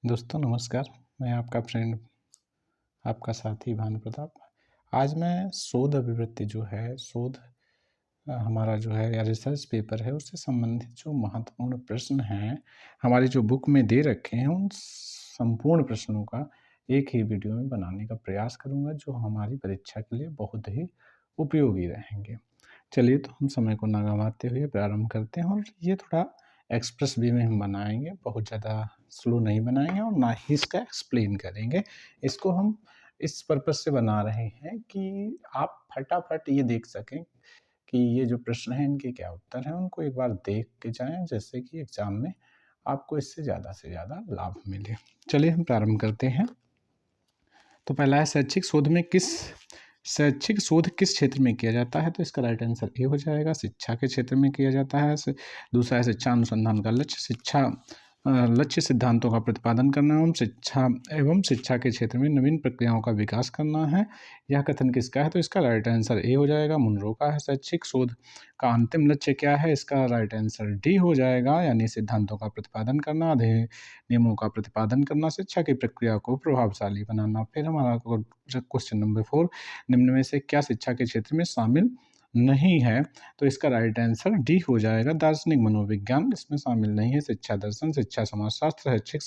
दोस्तों नमस्कार। मैं आपका फ्रेंड, आपका साथी भानु प्रताप। आज मैं शोध अभिवृत्ति जो है, शोध हमारा जो है या रिसर्च पेपर है, उससे संबंधित जो महत्वपूर्ण प्रश्न हैं, हमारी जो बुक में दे रखे हैं, उन संपूर्ण प्रश्नों का एक ही वीडियो में बनाने का प्रयास करूँगा, जो हमारी परीक्षा के लिए बहुत ही उपयोगी रहेंगे। चलिए तो हम समय को ना गँवाते हुए प्रारंभ करते हैं और ये थोड़ा एक्सप्रेस वे में हम बनाएँगे, बहुत ज़्यादा स्लो नहीं बनाएँगे और ना ही इसका एक्सप्लेन करेंगे। इसको हम इस पर्पज़ से बना रहे हैं कि आप फटाफट ये देख सकें कि ये जो प्रश्न हैं इनके क्या उत्तर हैं, उनको एक बार देख के जाएँ, जिससे कि एग्ज़ाम में आपको इससे ज़्यादा से ज़्यादा लाभ मिले। चलिए हम प्रारंभ करते हैं। तो पहला है शैक्षिक शोध किस क्षेत्र में किया जाता है? तो इसका राइट आंसर ए हो जाएगा, शिक्षा के क्षेत्र में किया जाता है। दूसरा है शिक्षा अनुसंधान का लक्ष्य सिद्धांतों का प्रतिपादन करना एवं शिक्षा के क्षेत्र में नवीन प्रक्रियाओं का विकास करना है। यह कथन किसका है? तो इसका राइट आंसर ए हो जाएगा, मुनरो का है। शैक्षिक शोध का अंतिम लक्ष्य क्या है? इसका राइट आंसर डी हो जाएगा, यानी सिद्धांतों का प्रतिपादन करना, नियमों का प्रतिपादन करना, शिक्षा की प्रक्रिया को प्रभावशाली बनाना। फिर हमारा क्वेश्चन नंबर 4, निम्न में से क्या शिक्षा के क्षेत्र में शामिल नहीं है? तो इसका राइट आंसर डी हो जाएगा, दार्शनिक मनोविज्ञान इसमें शामिल नहीं है। शिक्षा दर्शन, शिक्षा समाजशास्त्र, शैक्षिक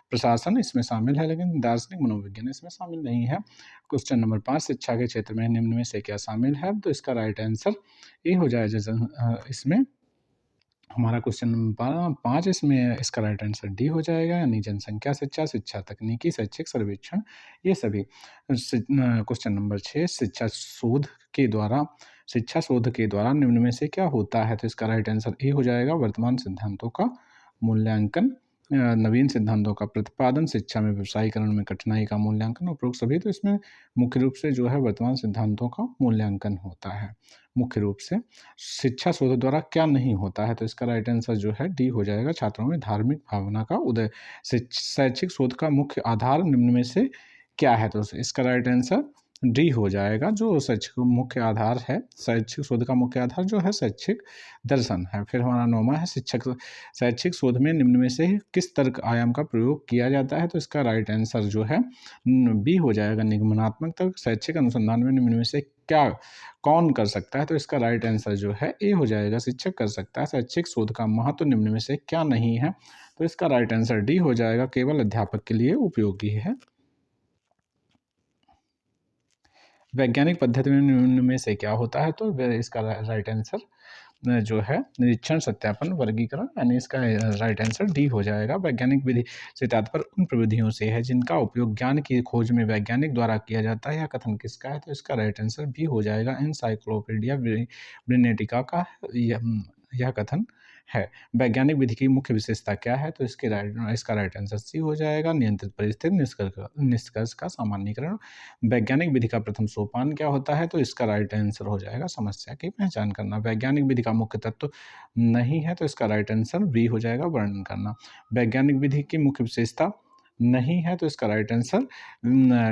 प्रशासन इसमें शामिल है, लेकिन दार्शनिक मनोविज्ञान इसमें शामिल नहीं है। क्वेश्चन नंबर 5, शिक्षा के क्षेत्र में निम्न में से क्या शामिल है? तो इसका राइट आंसर ए हो जाएगा। इसमें हमारा क्वेश्चन नंबर 5, इसमें इसका राइट आंसर डी हो जाएगा, यानी जनसंख्या शिक्षा, शिक्षा तकनीकी, शैक्षिक सर्वेक्षण, ये सभी। क्वेश्चन नंबर 6, शिक्षा शोध के द्वारा निम्न में से क्या होता है? तो इसका राइट आंसर ए हो जाएगा, वर्तमान सिद्धांतों का मूल्यांकन, नवीन सिद्धांतों का प्रतिपादन, शिक्षा में व्यवसायीकरण में कठिनाई का मूल्यांकन, उपरोक्त सभी। तो इसमें मुख्य रूप से जो है वर्तमान सिद्धांतों का मूल्यांकन होता है मुख्य रूप से। शिक्षा शोध द्वारा क्या नहीं होता है? तो इसका राइट आंसर जो है डी हो जाएगा, छात्रों में धार्मिक भावना का उदय। शैक्षिक शोध का मुख्य आधार निम्न में से क्या है? तो इसका राइट आंसर डी हो जाएगा, जो शैक्षिक मुख्य आधार है, शैक्षिक शोध का मुख्य आधार जो है शैक्षिक दर्शन है। फिर हमारा 9वां है, शैक्षिक शोध में निम्न में से किस तर्क आयाम का प्रयोग किया जाता है? तो इसका राइट आंसर जो है बी हो जाएगा, निगमनात्मक तर्क। शैक्षिक अनुसंधान में निम्न में से कौन कर सकता है? तो इसका राइट आंसर जो है ए हो जाएगा, शिक्षक कर सकता है। शैक्षिक शोध का महत्व निम्न में से क्या नहीं है? तो इसका राइट आंसर डी हो जाएगा, केवल अध्यापक के लिए उपयोगी है। वैज्ञानिक पद्धति में निम्न में से क्या होता है? तो इसका राइट आंसर जो है निरीक्षण, सत्यापन, वर्गीकरण, यानी इसका राइट आंसर डी हो जाएगा। वैज्ञानिक विधि से तात्पर्य उन प्रविधियों से है जिनका उपयोग ज्ञान की खोज में वैज्ञानिक द्वारा किया जाता है। यह कथन किसका है? तो इसका राइट आंसर बी हो जाएगा, एनसाइक्लोपीडिया ब्रिटेनिका का यह कथन है। वैज्ञानिक विधि की मुख्य विशेषता क्या है? तो इसका राइट आंसर सी हो जाएगा, नियंत्रित परिस्थिति निष्कर्ष का सामान्यीकरण। वैज्ञानिक विधि का प्रथम सोपान क्या होता है? तो इसका राइट आंसर हो जाएगा, समस्या की पहचान करना। वैज्ञानिक विधि का मुख्य तत्व नहीं है, तो इसका राइट आंसर बी हो जाएगा, वर्णन करना। वैज्ञानिक विधि की मुख्य विशेषता नहीं है, तो इसका राइट आंसर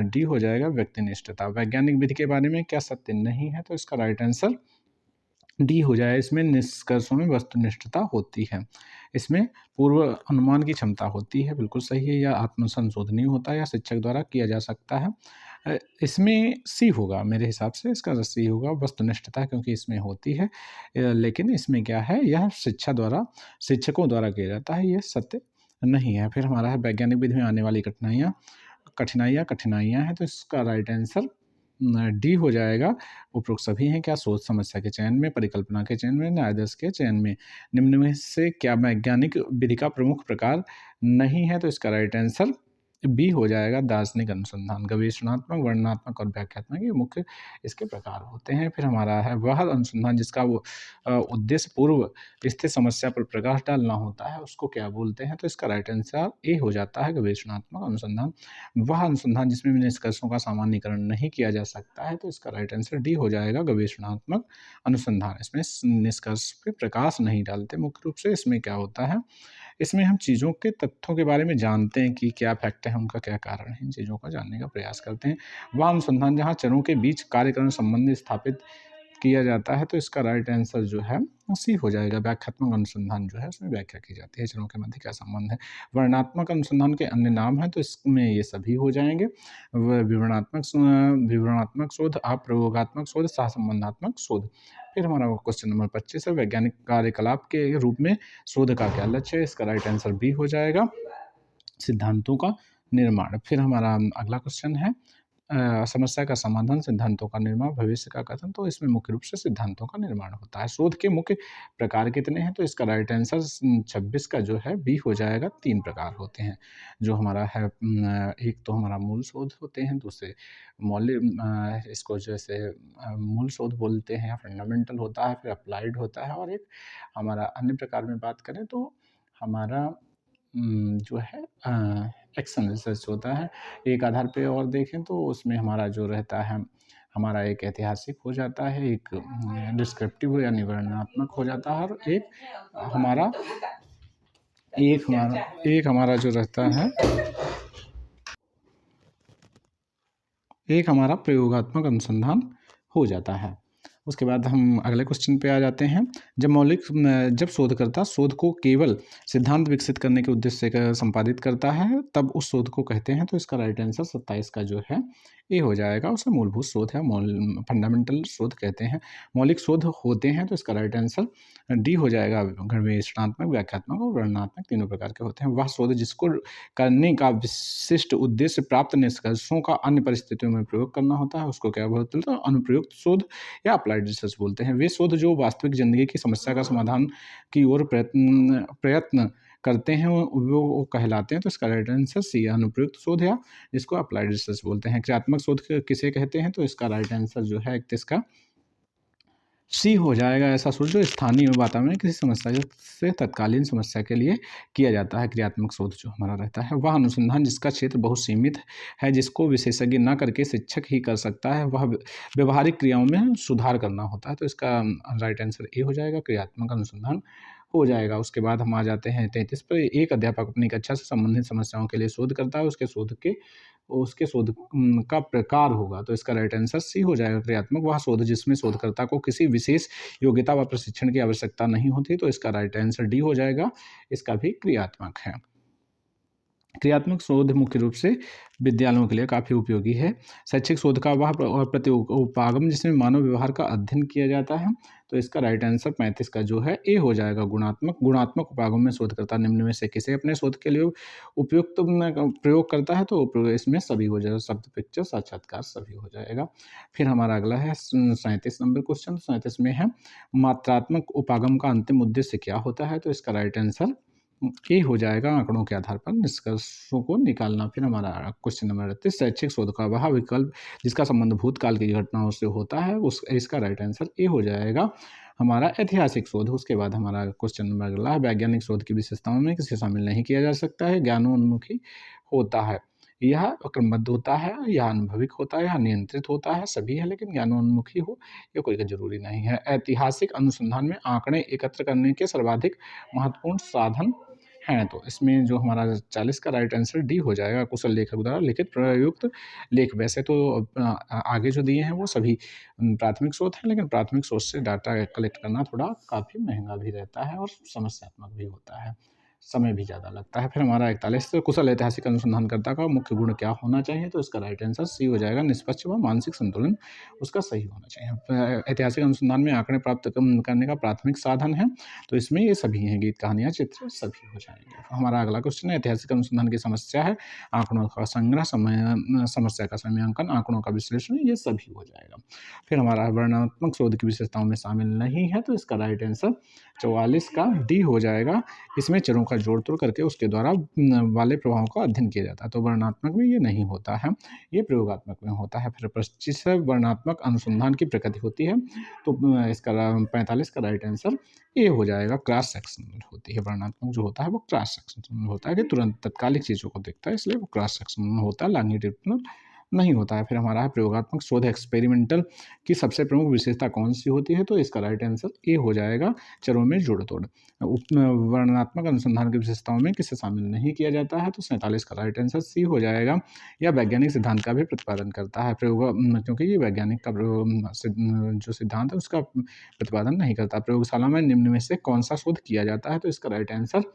डी हो जाएगा, व्यक्तिनिष्ठता। वैज्ञानिक विधि के बारे में क्या सत्य नहीं है? तो इसका राइट आंसर डी हो जाए, इसमें निष्कर्षों में वस्तुनिष्ठता होती है, इसमें पूर्व अनुमान की क्षमता होती है, बिल्कुल सही है। या आत्मसंशोधनीय होता है, या शिक्षक द्वारा किया जा सकता है। इसमें सी होगा, मेरे हिसाब से इसका सी होगा, वस्तुनिष्ठता, क्योंकि इसमें होती है। लेकिन इसमें क्या है, यह शिक्षकों द्वारा किया जाता है, यह सत्य नहीं है। फिर हमारा है वैज्ञानिक विधि में आने वाली कठिनाइयाँ हैं, तो इसका राइट आंसर डी हो जाएगा, उपरोक्त सभी हैं। क्या सोच समस्या के चयन में, परिकल्पना के चयन में, न्यायाधीश के चयन में निम्न में से क्या वैज्ञानिक विधि का प्रमुख प्रकार नहीं है? तो इसका राइट आंसर बी हो जाएगा, दार्शनिक अनुसंधान। गवेषणात्मक, वर्णनात्मक और व्याख्यात्मक, ये मुख्य इसके प्रकार होते हैं। फिर हमारा है वह अनुसंधान जिसका उद्देश्य पूर्व स्थित समस्या पर प्रकाश डालना होता है, उसको क्या बोलते हैं? तो इसका राइट आंसर ए हो जाता है, गवेषणात्मक अनुसंधान। वह अनुसंधान जिसमें निष्कर्षों का सामान्यीकरण नहीं किया जा सकता है, तो इसका राइट आंसर डी हो जाएगा, गवेषणात्मक अनुसंधान। इसमें निष्कर्ष पे प्रकाश नहीं डालते मुख्य रूप से। इसमें क्या होता है, इसमें हम चीज़ों के तथ्यों के बारे में जानते हैं कि क्या फैक्ट है, उनका क्या कारण है, इन चीज़ों का जानने का प्रयास करते हैं। वह अनुसंधान जहाँ चरों के बीच कार्यकरण संबंध स्थापित किया जाता है, तो इसका राइट आंसर जो है सी हो जाएगा। व्याख्यात्मक अनुसंधान जो है उसमें व्याख्या की जाती है, चरों के मध्य क्या संबंध है। वर्णनात्मक अनुसंधान के अन्य नाम हैं, तो इसमें ये सभी हो जाएंगे। विवरणात्मक शोध, अप्रयोगात्मक शोध, सहसंबंधात्मक शोध। फिर हमारा क्वेश्चन नंबर 25 है, वैज्ञानिक कार्यकलाप के रूप में शोध का क्या लक्ष्य है। इसका राइट आंसर बी हो जाएगा, सिद्धांतों का निर्माण। फिर हमारा अगला क्वेश्चन है, समस्या का समाधान, सिद्धांतों का निर्माण, भविष्य का कथन। तो इसमें मुख्य रूप से सिद्धांतों का निर्माण होता है। शोध के मुख्य प्रकार कितने हैं, तो इसका राइट आंसर 26 का जो है बी हो जाएगा। 3 प्रकार होते हैं जो हमारा है। एक तो हमारा मूल शोध होते हैं, दूसरे मौलिक, इसको जैसे मूल शोध बोलते हैं, फंडामेंटल होता है, फिर अप्लाइड होता है, और एक हमारा अन्य प्रकार में बात करें तो हमारा जो है एक्शन रिसर्च होता है। एक आधार पे और देखें तो उसमें हमारा जो रहता है, हमारा एक ऐतिहासिक हो जाता है, एक डिस्क्रिप्टिव यानी वर्णनात्मक हो जाता है, और हमारा एक हमारा जो रहता है, एक हमारा प्रयोगात्मक अनुसंधान हो जाता है। उसके बाद हम अगले क्वेश्चन पे आ जाते हैं। जब शोधकर्ता शोध को केवल सिद्धांत विकसित करने के उद्देश्य से संपादित करता है, तब उस शोध को कहते हैं। तो इसका राइट आंसर 27 का जो है ये हो जाएगा। उसे मूलभूत शोध है, फंडामेंटल शोध कहते हैं। मौलिक शोध होते हैं, तो इसका राइट आंसर डी हो जाएगा। गणवेषणात्मक, व्याख्यात्मक और वर्णनात्मक तीनों प्रकार के होते हैं। वह शोध जिसको करने का विशिष्ट उद्देश्य प्राप्त निष्कर्षों का अन्य परिस्थितियों में प्रयोग करना होता है, उसको क्या बोलते हैं, अनुप्रयुक्त शोध या अप्लाइड रिसर्च बोलते हैं। वे शोध जो वास्तविक जिंदगी की समस्या का समाधान की ओर प्रयत्न करते हैं वो कहलाते हैं। तो इसका राइट आंसर सी, अनुप्रयुक्त शोध या जिसको अप्लाइड रिसर्च बोलते हैं। क्रियात्मक शोध किसे कहते हैं, तो इसका राइट आंसर जो है 31 का सी हो जाएगा। ऐसा शोध जो स्थानीय वातावरण में किसी समस्या से तत्कालीन समस्या के लिए किया जाता है। क्रियात्मक शोध जो हमारा रहता है, वह अनुसंधान जिसका क्षेत्र बहुत सीमित है, जिसको विशेषज्ञ न करके शिक्षक ही कर सकता है, वह व्यवहारिक क्रियाओं में सुधार करना होता है। तो इसका राइट आंसर ए हो जाएगा, क्रियात्मक अनुसंधान हो जाएगा। उसके बाद हम आ जाते हैं 33 पर। एक अध्यापक अपनी कक्षा से संबंधित समस्याओं के लिए शोध करता है, उसके शोध का प्रकार होगा। तो इसका राइट आंसर सी हो जाएगा, क्रियात्मक। वह शोध जिसमें शोधकर्ता को किसी विशेष योग्यता व प्रशिक्षण की आवश्यकता नहीं होती। तो इसका राइट आंसर डी हो जाएगा, इसका भी क्रियात्मक है। क्रियात्मक शोध मुख्य रूप से विद्यालयों के लिए काफ़ी उपयोगी है। शैक्षिक शोध का वह प्रतिउपागम जिसमें मानव व्यवहार का अध्ययन किया जाता है। तो इसका राइट आंसर 35 का जो है ए हो जाएगा, गुणात्मक उपागम में शोधकर्ता निम्न में से किसे अपने शोध के लिए उपयुक्त प्रयोग करता है। तो इसमें सभी हो जाएगा, शब्द, पिक्चर, साक्षात्कार सभी हो जाएगा। फिर हमारा अगला है 37 नंबर क्वेश्चन। 37 में है, मात्रात्मक उपागम का अंतिम उद्देश्य क्या होता है। तो इसका राइट आंसर ये हो जाएगा, आंकड़ों के आधार पर निष्कर्षों को निकालना। फिर हमारा क्वेश्चन नंबर 38, शैक्षिक शोध का वह विकल्प जिसका संबंध भूतकाल की घटनाओं से होता है, इसका राइट आंसर ए हो जाएगा, हमारा ऐतिहासिक शोध। उसके बाद हमारा क्वेश्चन नंबर अगला है, वैज्ञानिक शोध की विशेषताओं में किसे शामिल नहीं किया जा सकता है। ज्ञानोन्मुखी होता है, यह क्रमबद्ध होता है, यह अनुभविक होता है, यह नियंत्रित होता है, सभी है, लेकिन ज्ञानोन्मुखी हो ये कोई जरूरी नहीं है। ऐतिहासिक अनुसंधान में आंकड़े एकत्र करने के सर्वाधिक महत्वपूर्ण साधन हैं। तो इसमें जो हमारा 40 का राइट आंसर डी हो जाएगा, कुशल लेखक द्वारा लिखित प्रयुक्त लेख। वैसे तो आगे जो दिए हैं वो सभी प्राथमिक स्रोत हैं, लेकिन प्राथमिक स्रोत से डाटा कलेक्ट करना थोड़ा काफ़ी महंगा भी रहता है और समस्यात्मक भी होता है, समय भी ज़्यादा लगता है। फिर हमारा 41, कुशल ऐतिहासिक अनुसंधानकर्ता का मुख्य गुण क्या होना चाहिए। तो इसका राइट आंसर सी हो जाएगा, निष्पक्ष व मानसिक संतुलन उसका सही होना चाहिए। ऐतिहासिक अनुसंधान में आंकड़े प्राप्त करने का प्राथमिक साधन है, तो इसमें ये सभी हैं, गीत, कहानियाँ, चित्र सभी हो जाएंगे। हमारा अगला क्वेश्चन है, ऐतिहासिक अनुसंधान की समस्या है आंकड़ों का संग्रह, समस्या का समयांकन, आंकड़ों का विश्लेषण, ये सभी हो जाएगा। फिर हमारा वर्णनात्मक शोध की विशेषताओं में शामिल नहीं है, तो इसका राइट आंसर 44 का डी हो जाएगा। इसमें चरों का जोड़ तोड़ करके उसके द्वारा वाले प्रभावों का अध्ययन किया जाता है। तो वर्णनात्मक में ये नहीं होता है, ये प्रयोगात्मक में होता है। फिर 25 वर्णनात्मक अनुसंधान की प्रकृति होती है, तो इसका 45 का राइट आंसर ये हो जाएगा, क्रॉस सेक्शनल होती है। वर्णनात्मक जो होता है वो क्रॉस सेक्शनल होता है, कि तुरंत तत्कालिक चीज़ों को देखता है, इसलिए वो क्रॉस सेक्शनल होता है। लॉन्गिट्यूडिनल नहीं होता है। फिर हमारा है प्रयोगात्मक शोध एक्सपेरिमेंटल की सबसे प्रमुख विशेषता कौन-सी होती है? तो इसका राइट आंसर ए हो जाएगा, चरों में जोड़-तोड़। वर्णनात्मक अनुसंधान की विशेषताओं में किसे शामिल नहीं किया जाता है? तो 47 का राइट आंसर सी हो जाएगा। यह वैज्ञानिक सिद्धांत का भी प्रतिपादन करता है। क्योंकि ये वैज्ञानिक का जो सिद्धांत है उसका प्रतिपादन नहीं करता। प्रयोगशाला में निम्न में से कौन-सा शोध किया जाता है? तो इसका राइट आंसर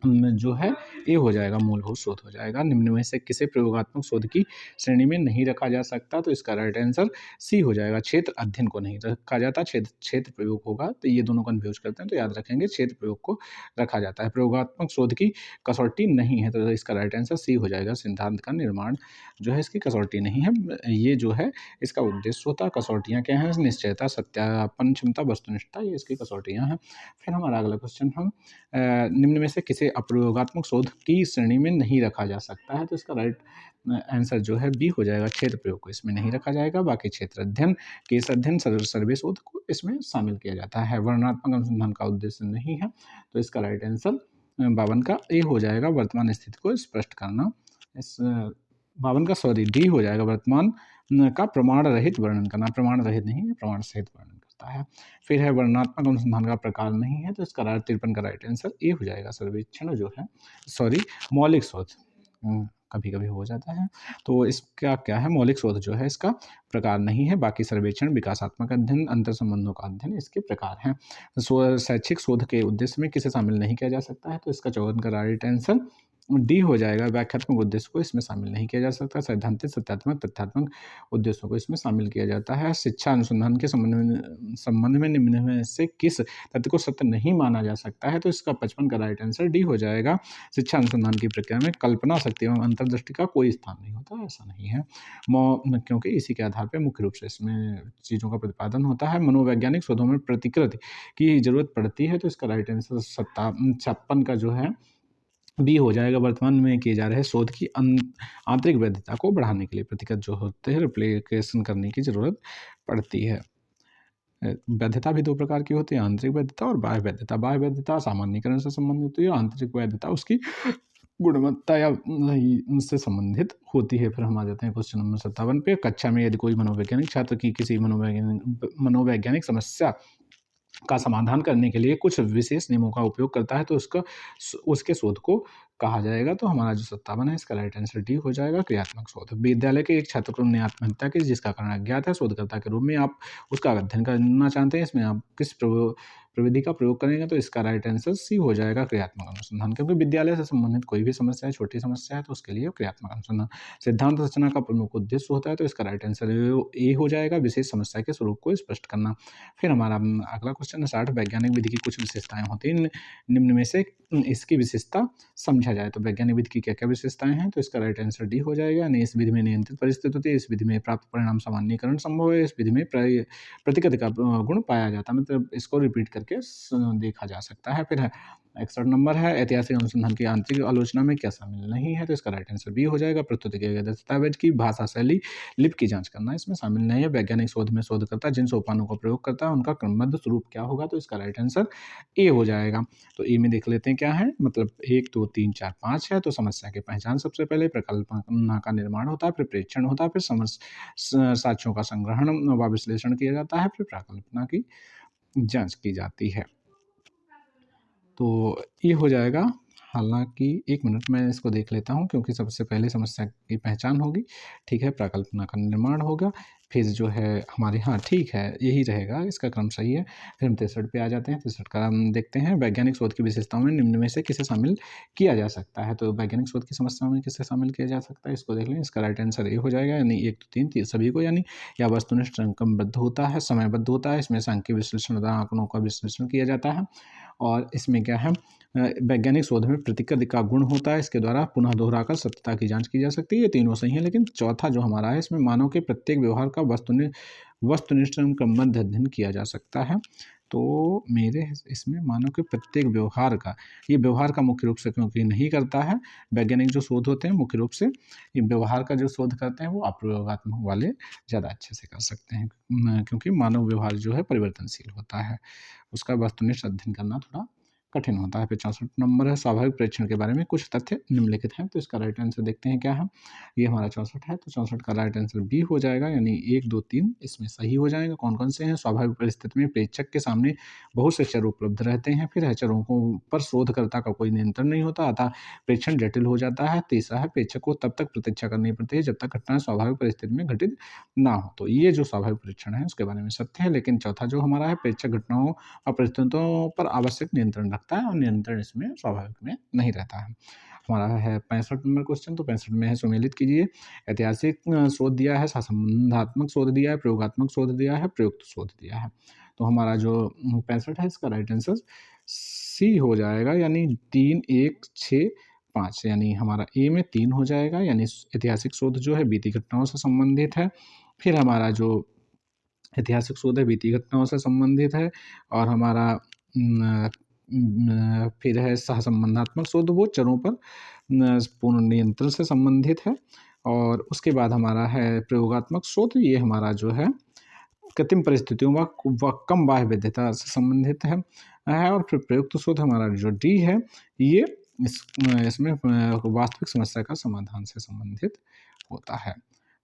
जो है ए हो जाएगा, मूलभूत शोध हो जाएगा। निम्न में से किसे प्रयोगात्मक शोध की श्रेणी में नहीं रखा जा सकता? तो इसका राइट आंसर सी हो जाएगा, क्षेत्र अध्ययन को नहीं रखा जाता, क्षेत्र क्षेत्र प्रयोग होगा। तो ये दोनों कन्फ्यूज करते हैं, तो याद रखेंगे क्षेत्र प्रयोग को रखा जाता है। प्रयोगात्मक शोध की कसौटी नहीं है, तो इसका राइट आंसर सी हो जाएगा, सिद्धांत का निर्माण जो है इसकी कसौटी नहीं है। ये जो है इसका उद्देश्य होता है। कसौटियाँ क्या हैं? निश्चयता, सत्यापन क्षमता, वस्तुनिष्ठता, ये इसकी कसौटियाँ हैं। फिर हमारा अगला क्वेश्चन हम निम्न में से किसे अप्रयोगात्मक शोध की श्रेणी में नहीं रखा जा सकता है? तो इसका राइट आंसर जो है बी हो जाएगा, क्षेत्र प्रयोग को इसमें नहीं रखा जाएगा। बाकी क्षेत्र अध्ययन, केस अध्ययन, सर्वे शोध को इसमें शामिल किया जाता है। वर्णनात्मक अनुसंधान का उद्देश्य नहीं है, तो इसका राइट आंसर 52 का ए हो जाएगा, वर्तमान स्थिति को स्पष्ट करना। इस 52 का सॉरी डी हो जाएगा, वर्तमान का प्रमाण रहित वर्णन करना। प्रमाण रहित नहीं है, प्रमाण सहित वर्णन करता है। फिर है वर्णनात्मक अनुसंधान का प्रकार नहीं है, तो इसका 53 का राइट आंसर ए हो जाएगा, सर्वेक्षण जो है सॉरी मौलिक शोध कभी कभी हो जाता है। तो इसका क्या है? मौलिक शोध जो है इसका प्रकार नहीं है। बाकी सर्वेक्षण, विकासात्मक अध्ययन, अंतर संबंधों का अध्ययन इसके प्रकार हैं। शैक्षिक शोध के उद्देश्य में किसे शामिल नहीं किया जा सकता है? तो इसका 54 का राइट आंसर डी हो जाएगा, व्याख्यात्मक उद्देश्य को इसमें शामिल नहीं किया जा सकता। सैद्धांतिक, सत्यात्मक, तथ्यात्मक उद्देश्यों को इसमें शामिल किया जाता है। शिक्षा अनुसंधान के संबंध में निम्न में से किस तथ्य को सत्य नहीं माना जा सकता है? तो इसका 55 का राइट आंसर डी हो जाएगा। शिक्षा अनुसंधान की प्रक्रिया में कल्पना शक्ति एवं अंतर्दृष्टि का कोई स्थान नहीं होता, ऐसा नहीं है। क्योंकि इसी के आधार पर मुख्य रूप से इसमें चीज़ों का प्रतिपादन होता है। मनोवैज्ञानिक शोधों में प्रतिकृति की जरूरत पड़ती है, तो इसका राइट आंसर 56 का जो है बी हो जाएगा। वर्तमान में किए जा रहे शोध की आंतरिक वैधता को बढ़ाने के लिए प्रतिकृत जो होते हैं रिप्लिकेशन करने की जरूरत पड़ती है। वैधता भी दो प्रकार की होती है, आंतरिक वैधता और बाह्य वैधता। बाह्य वैधता सामान्यीकरण से संबंधित होती है, आंतरिक वैधता उसकी गुणवत्ता या से संबंधित होती है। फिर हम आ जाते हैं क्वेश्चन नंबर 57 पे। कक्षा में यदि कोई मनोवैज्ञानिक छात्र की किसी मनोवैज्ञानिक समस्या का समाधान करने के लिए कुछ विशेष नियमों का उपयोग करता है, तो उसके शोध को कहा जाएगा। तो हमारा जो 57 है इसका राइट आंसर डी हो जाएगा, क्रियात्मक शोध। विद्यालय के एक छात्र ने आत्महत्या की जिसका कारण अज्ञात है। शोधकर्ता के रूप में आप उसका अध्ययन करना चाहते हैं, इसमें आप किस प्रविधि का प्रयोग करेंगे? तो इसका राइट आंसर सी हो जाएगा, क्रियात्मक अनुसंधान। क्योंकि विद्यालय से संबंधित कोई भी समस्या है, छोटी समस्या है, तो उसके लिए क्रियात्मक अनुसंधान। सिद्धांत रचना का प्रमुख उद्देश्य होता है, तो इसका राइट आंसर ए हो जाएगा, विशेष समस्या के स्वरूप को स्पष्ट करना। फिर हमारा अगला क्वेश्चन 60, वैज्ञानिक विधि की कुछ विशेषताएं होती हैं, निम्न में से इसकी विशेषता समझा जाए। तो वैज्ञानिक विधि की क्या क्या विशेषताएं हैं? तो इसका राइट आंसर डी हो जाएगा, यानी इस विधि में नियंत्रित परिस्थिति होती है, इस विधि में प्राप्त परिणाम सामान्यीकरण संभव है, इस विधि में प्रतिकृति का गुण पाया जाता है, मतलब इसको रिपीट करके देखा जा सकता है। फिर 61 नंबर है, ऐतिहासिक अनुसंधान की आंतरिक आलोचना में क्या शामिल नहीं है? तो इसका राइट आंसर बी हो जाएगा, प्रस्तुत किए गए दस्तावेज की भाषा शैली, लिपि की जांच करना इसमें शामिल नहीं है। वैज्ञानिक शोध में शोधकर्ता जिन सोपानों का प्रयोग करता है उनका क्रमबद्ध स्वरूप क्या होगा? तो इसका राइट आंसर ए हो जाएगा। तो ए में देख लेते हैं क्या है, मतलब 1 2 3 4 5 है। तो समस्या की पहचान सबसे पहले, परिकल्पना का निर्माण होता है, फिर प्रेक्षण होता है, फिर साक्ष्यों का संग्रहण व विश्लेषण किया जाता है, फिर प्राकल्पना की जांच की जाती है। तो ये हो जाएगा। हालाँकि 1 मिनट मैं इसको देख लेता हूँ, क्योंकि सबसे पहले समस्या की पहचान होगी, ठीक है, प्राकल्पना का निर्माण होगा, फिर जो है हमारे हाँ ठीक है, यही रहेगा, इसका क्रम सही है। फिर हम 63 पे आ जाते हैं। 63 का हम देखते हैं, वैज्ञानिक शोध की विशेषताओं में निम्न में से किसे शामिल किया जा सकता है? तो वैज्ञानिक शोध की समस्याओं में किसे शामिल किया जा सकता है, इसको देख लें। इसका राइट आंसर ए हो जाएगा, यानी 1 2 3 सभी को, यानी या वस्तुनिष्ठ क्रमबद्ध होता है, समयबद्ध होता है, इसमें सांख्यिक विश्लेषण आंकड़ों का विश्लेषण किया जाता है, और इसमें क्या है, वैज्ञानिक शोध में प्रतिकृति का गुण होता है, इसके द्वारा पुनः दोहराकर सत्यता की जांच की जा सकती है। ये तीनों सही है, लेकिन चौथा जो हमारा है, इसमें मानव के प्रत्येक व्यवहार का वस्तुनिष्ठ एवं क्रमबद्ध अध्ययन किया जा सकता है। तो मेरे इसमें मानव के प्रत्येक व्यवहार का, ये व्यवहार का मुख्य रूप से क्योंकि नहीं करता है, वैज्ञानिक जो शोध होते हैं मुख्य रूप से ये व्यवहार का जो शोध करते हैं वो अप्रयोगात्मक वाले ज़्यादा अच्छे से कर सकते हैं, क्योंकि मानव व्यवहार जो है परिवर्तनशील होता है, उसका वस्तुनिष्ठ अध्ययन करना थोड़ा कठिन होता है। फिर 64 नंबर है स्वाभाविक परीक्षण के बारे में कुछ तथ्य निम्नलिखित हैं, तो इसका राइट आंसर देखते हैं क्या है। ये हमारा 64 है, तो 64 का राइट आंसर बी हो जाएगा, यानी 1, 2, 3 इसमें सही हो जाएगा। कौन-कौन से हैं? स्वाभाविक परिस्थिति में प्रेक्षक के सामने बहुत से चर उपलब्ध रहते हैं, फिर है चरों को पर शोधकर्ता का कोई नियंत्रण नहीं होता, अतः प्रेक्षण जटिल हो जाता है। तीसरा है प्रेक्षक को तब तक प्रतीक्षा करनी पड़ती है जब तक घटना स्वाभाविक परिस्थिति में घटित ना हो। तो ये जो स्वाभाविक परीक्षण है उसके बारे में सत्य है, लेकिन चौथा जो हमारा है प्रेक्षक घटनाओं और परिस्थितियों पर आवश्यक नियंत्रण रखता है और नियंत्रण इसमें स्वाभाविक में नहीं रहता है। हमारा है 65 नंबर क्वेश्चन, तो 65 में है सुमेलित कीजिए। ऐतिहासिक शोध दिया है, संबंधात्मक शोध दिया है, प्रयोगात्मक शोध दिया है, प्रयुक्त शोध दिया है। तो हमारा जो 65 है इसका राइट आंसर सी हो जाएगा, यानी 3, 1, 6, 5, यानी हमारा ए में 3 हो जाएगा, यानी ऐतिहासिक शोध जो है बीती घटनाओं से संबंधित है। फिर हमारा जो ऐतिहासिक शोध है बीती घटनाओं से संबंधित है, और हमारा फिर है सहसंबंधात्मक शोध, वो चरों पर पूर्ण नियंत्रण से संबंधित है। और उसके बाद हमारा है प्रयोगात्मक शोध, ये हमारा जो है कृत्रिम परिस्थितियों व कम बाह्य वैधता से संबंधित है। और फिर प्रयुक्त शोध हमारा जो डी है, ये इसमें वास्तविक समस्या का समाधान से संबंधित होता है।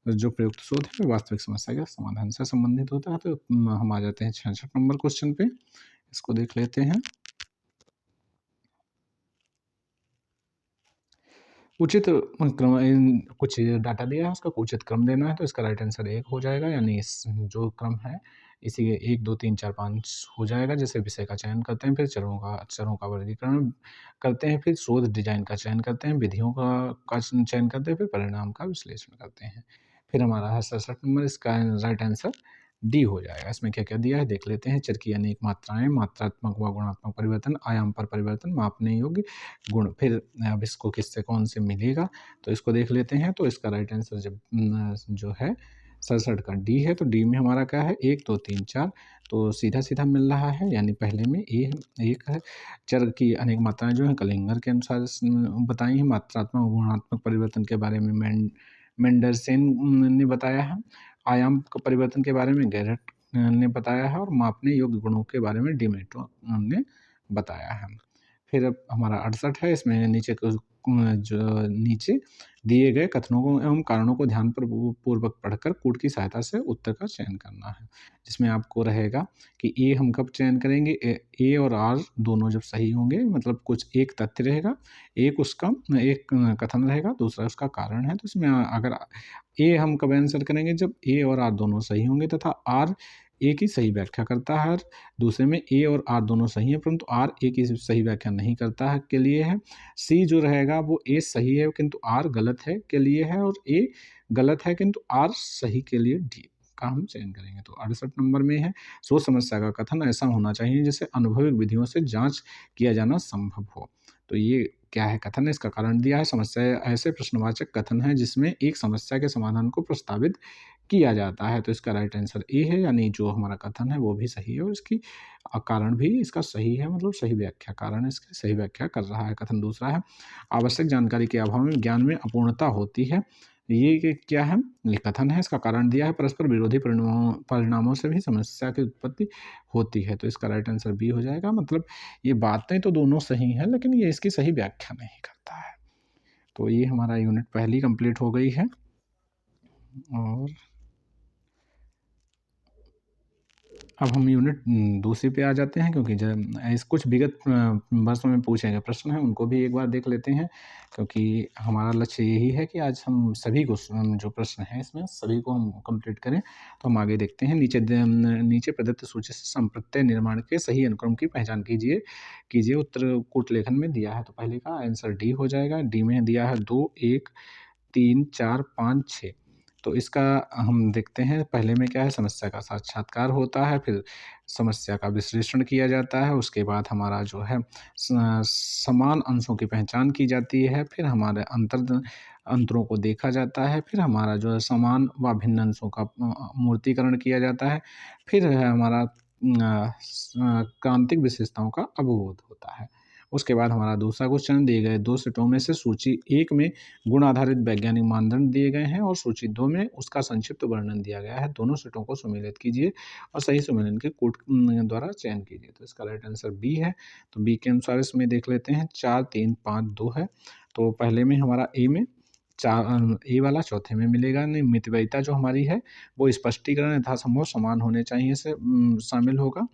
तो जो प्रयुक्त शोध है वास्तविक समस्या के समाधान से संबंधित होता है। तो हम आ जाते हैं 66 नंबर क्वेश्चन पे, इसको देख लेते हैं। उचित क्रम कुछ डाटा दिया है, उसका उचित क्रम देना है, तो इसका राइट आंसर 1 हो जाएगा, यानी इस जो क्रम है इसी 1, 2, 3, 4, 5 हो जाएगा। जैसे विषय का चयन करते हैं, फिर चरों का वर्गीकरण करते हैं, फिर शोध डिजाइन का चयन करते हैं, विधियों का चयन करते हैं, फिर परिणाम का विश्लेषण करते हैं। फिर हमारा है 67 नंबर, इसका राइट आंसर डी हो जाएगा। इसमें क्या-क्या दिया है देख लेते हैं। चर की अनेक मात्राएँ, मात्रात्मक व गुणात्मक परिवर्तन, आयाम पर परिवर्तन, मापने योग्य गुण। फिर अब इसको किससे कौन से मिलेगा, तो इसको देख लेते हैं। तो इसका राइट आंसर जो है 67 का डी है, तो डी में हमारा क्या है 1, 2, 3, 4, तो सीधा-सीधा मिल रहा है, यानी पहले में ए 1 है। चर की अनेक मात्राएँ जो हैं कलिंगर के अनुसार बताई हैं। मात्रात्मक और गुणात्मक परिवर्तन के बारे में मेंडरसेन ने बताया है। आयाम क परिवर्तन के बारे में गैरट ने बताया है, और मापने योग्य गुणों के बारे में डिमेट्रो ने बताया है। फिर अब हमारा 68 है, इसमें नीचे दिए गए कथनों को एवं कारणों को ध्यान पूर्वक पढ़कर कूट की सहायता से उत्तर का चयन करना है। जिसमें आपको रहेगा कि ए हम कब चयन करेंगे, ए और आर दोनों जब सही होंगे, मतलब कुछ एक तथ्य रहेगा, एक उसका एक कथन रहेगा, दूसरा उसका कारण है। तो इसमें अगर ए हम कब आंसर करेंगे, जब ए और आर दोनों सही होंगे तथा आर ए की सही व्याख्या करता है। दूसरे में ए और आर दोनों सही हैं, परंतु आर ए की सही व्याख्या नहीं करता है, के लिए है। सी जो रहेगा वो ए सही है किंतु आर गलत है, के लिए है, और ए गलत है किंतु आर सही, के लिए डी का हम चयन करेंगे। तो 68 नंबर में है सोच समस्या का कथन ऐसा होना चाहिए जिसे अनुभविक विधियों से जांच किया जाना संभव हो। तो ये क्या है कथन है, इसका कारण दिया है। समस्या ऐसे प्रश्नवाचक कथन है जिसमें एक समस्या के समाधान को प्रस्तावित किया जाता है। तो इसका राइट आंसर ए है, यानी जो हमारा कथन है वो भी सही है, और इसकी कारण भी इसका सही है, मतलब सही व्याख्या, कारण इसकी सही व्याख्या कर रहा है। कथन दूसरा है आवश्यक जानकारी के अभाव में ज्ञान में अपूर्णता होती है। ये क्या है, ये कथन है, इसका कारण दिया है परस्पर विरोधी परिणामों से भी समस्या की उत्पत्ति होती है। तो इसका राइट आंसर बी हो जाएगा, मतलब ये बातें तो दोनों सही हैं लेकिन ये इसकी सही व्याख्या नहीं करता है। तो ये हमारा यूनिट पहली कंप्लीट हो गई है। और अब हम यूनिट दूसरी पे आ जाते हैं, क्योंकि जब कुछ विगत वर्षों में पूछे गए प्रश्न हैं उनको भी एक बार देख लेते हैं, क्योंकि हमारा लक्ष्य यही है कि आज हम सभी को जो प्रश्न हैं इसमें सभी को हम कंप्लीट करें। तो हम आगे देखते हैं। नीचे प्रदत्त सूची से संप्रत्यय निर्माण के सही अनुक्रम की पहचान कीजिए। उत्तर कूट लेखन में दिया है, तो पहले का आंसर डी हो जाएगा। डी में दिया है 2, 1, 3, 4, 5, 6। तो इसका हम देखते हैं, पहले में क्या है समस्या का साक्षात्कार होता है, फिर समस्या का विश्लेषण किया जाता है, उसके बाद हमारा जो है समान अंशों की पहचान की जाती है, फिर हमारे अंतरों को देखा जाता है, फिर हमारा जो है समान व भिन्न अंशों का मूर्तिकरण किया जाता है, फिर है हमारा क्रांतिक विशेषताओं का अवबोध होता है। उसके बाद हमारा दूसरा क्वेश्चन, दिए गए 2 सेटों में से सूची 1 में गुण आधारित वैज्ञानिक मानदंड दिए गए हैं और सूची 2 में उसका संक्षिप्त वर्णन दिया गया है। दोनों सेटों को सम्मिलित कीजिए और सही सम्मेलन के कोड द्वारा चयन कीजिए। तो इसका राइट आंसर बी है। तो बी के अनुसार इसमें देख लेते हैं 4, 3, 5, 2 है। तो पहले में हमारा ए में ए वाला चौथे में मिलेगा नहीं। मितव्ययिता जो हमारी है वो स्पष्टीकरण यथासंभव समान होने चाहिए से शामिल होगा।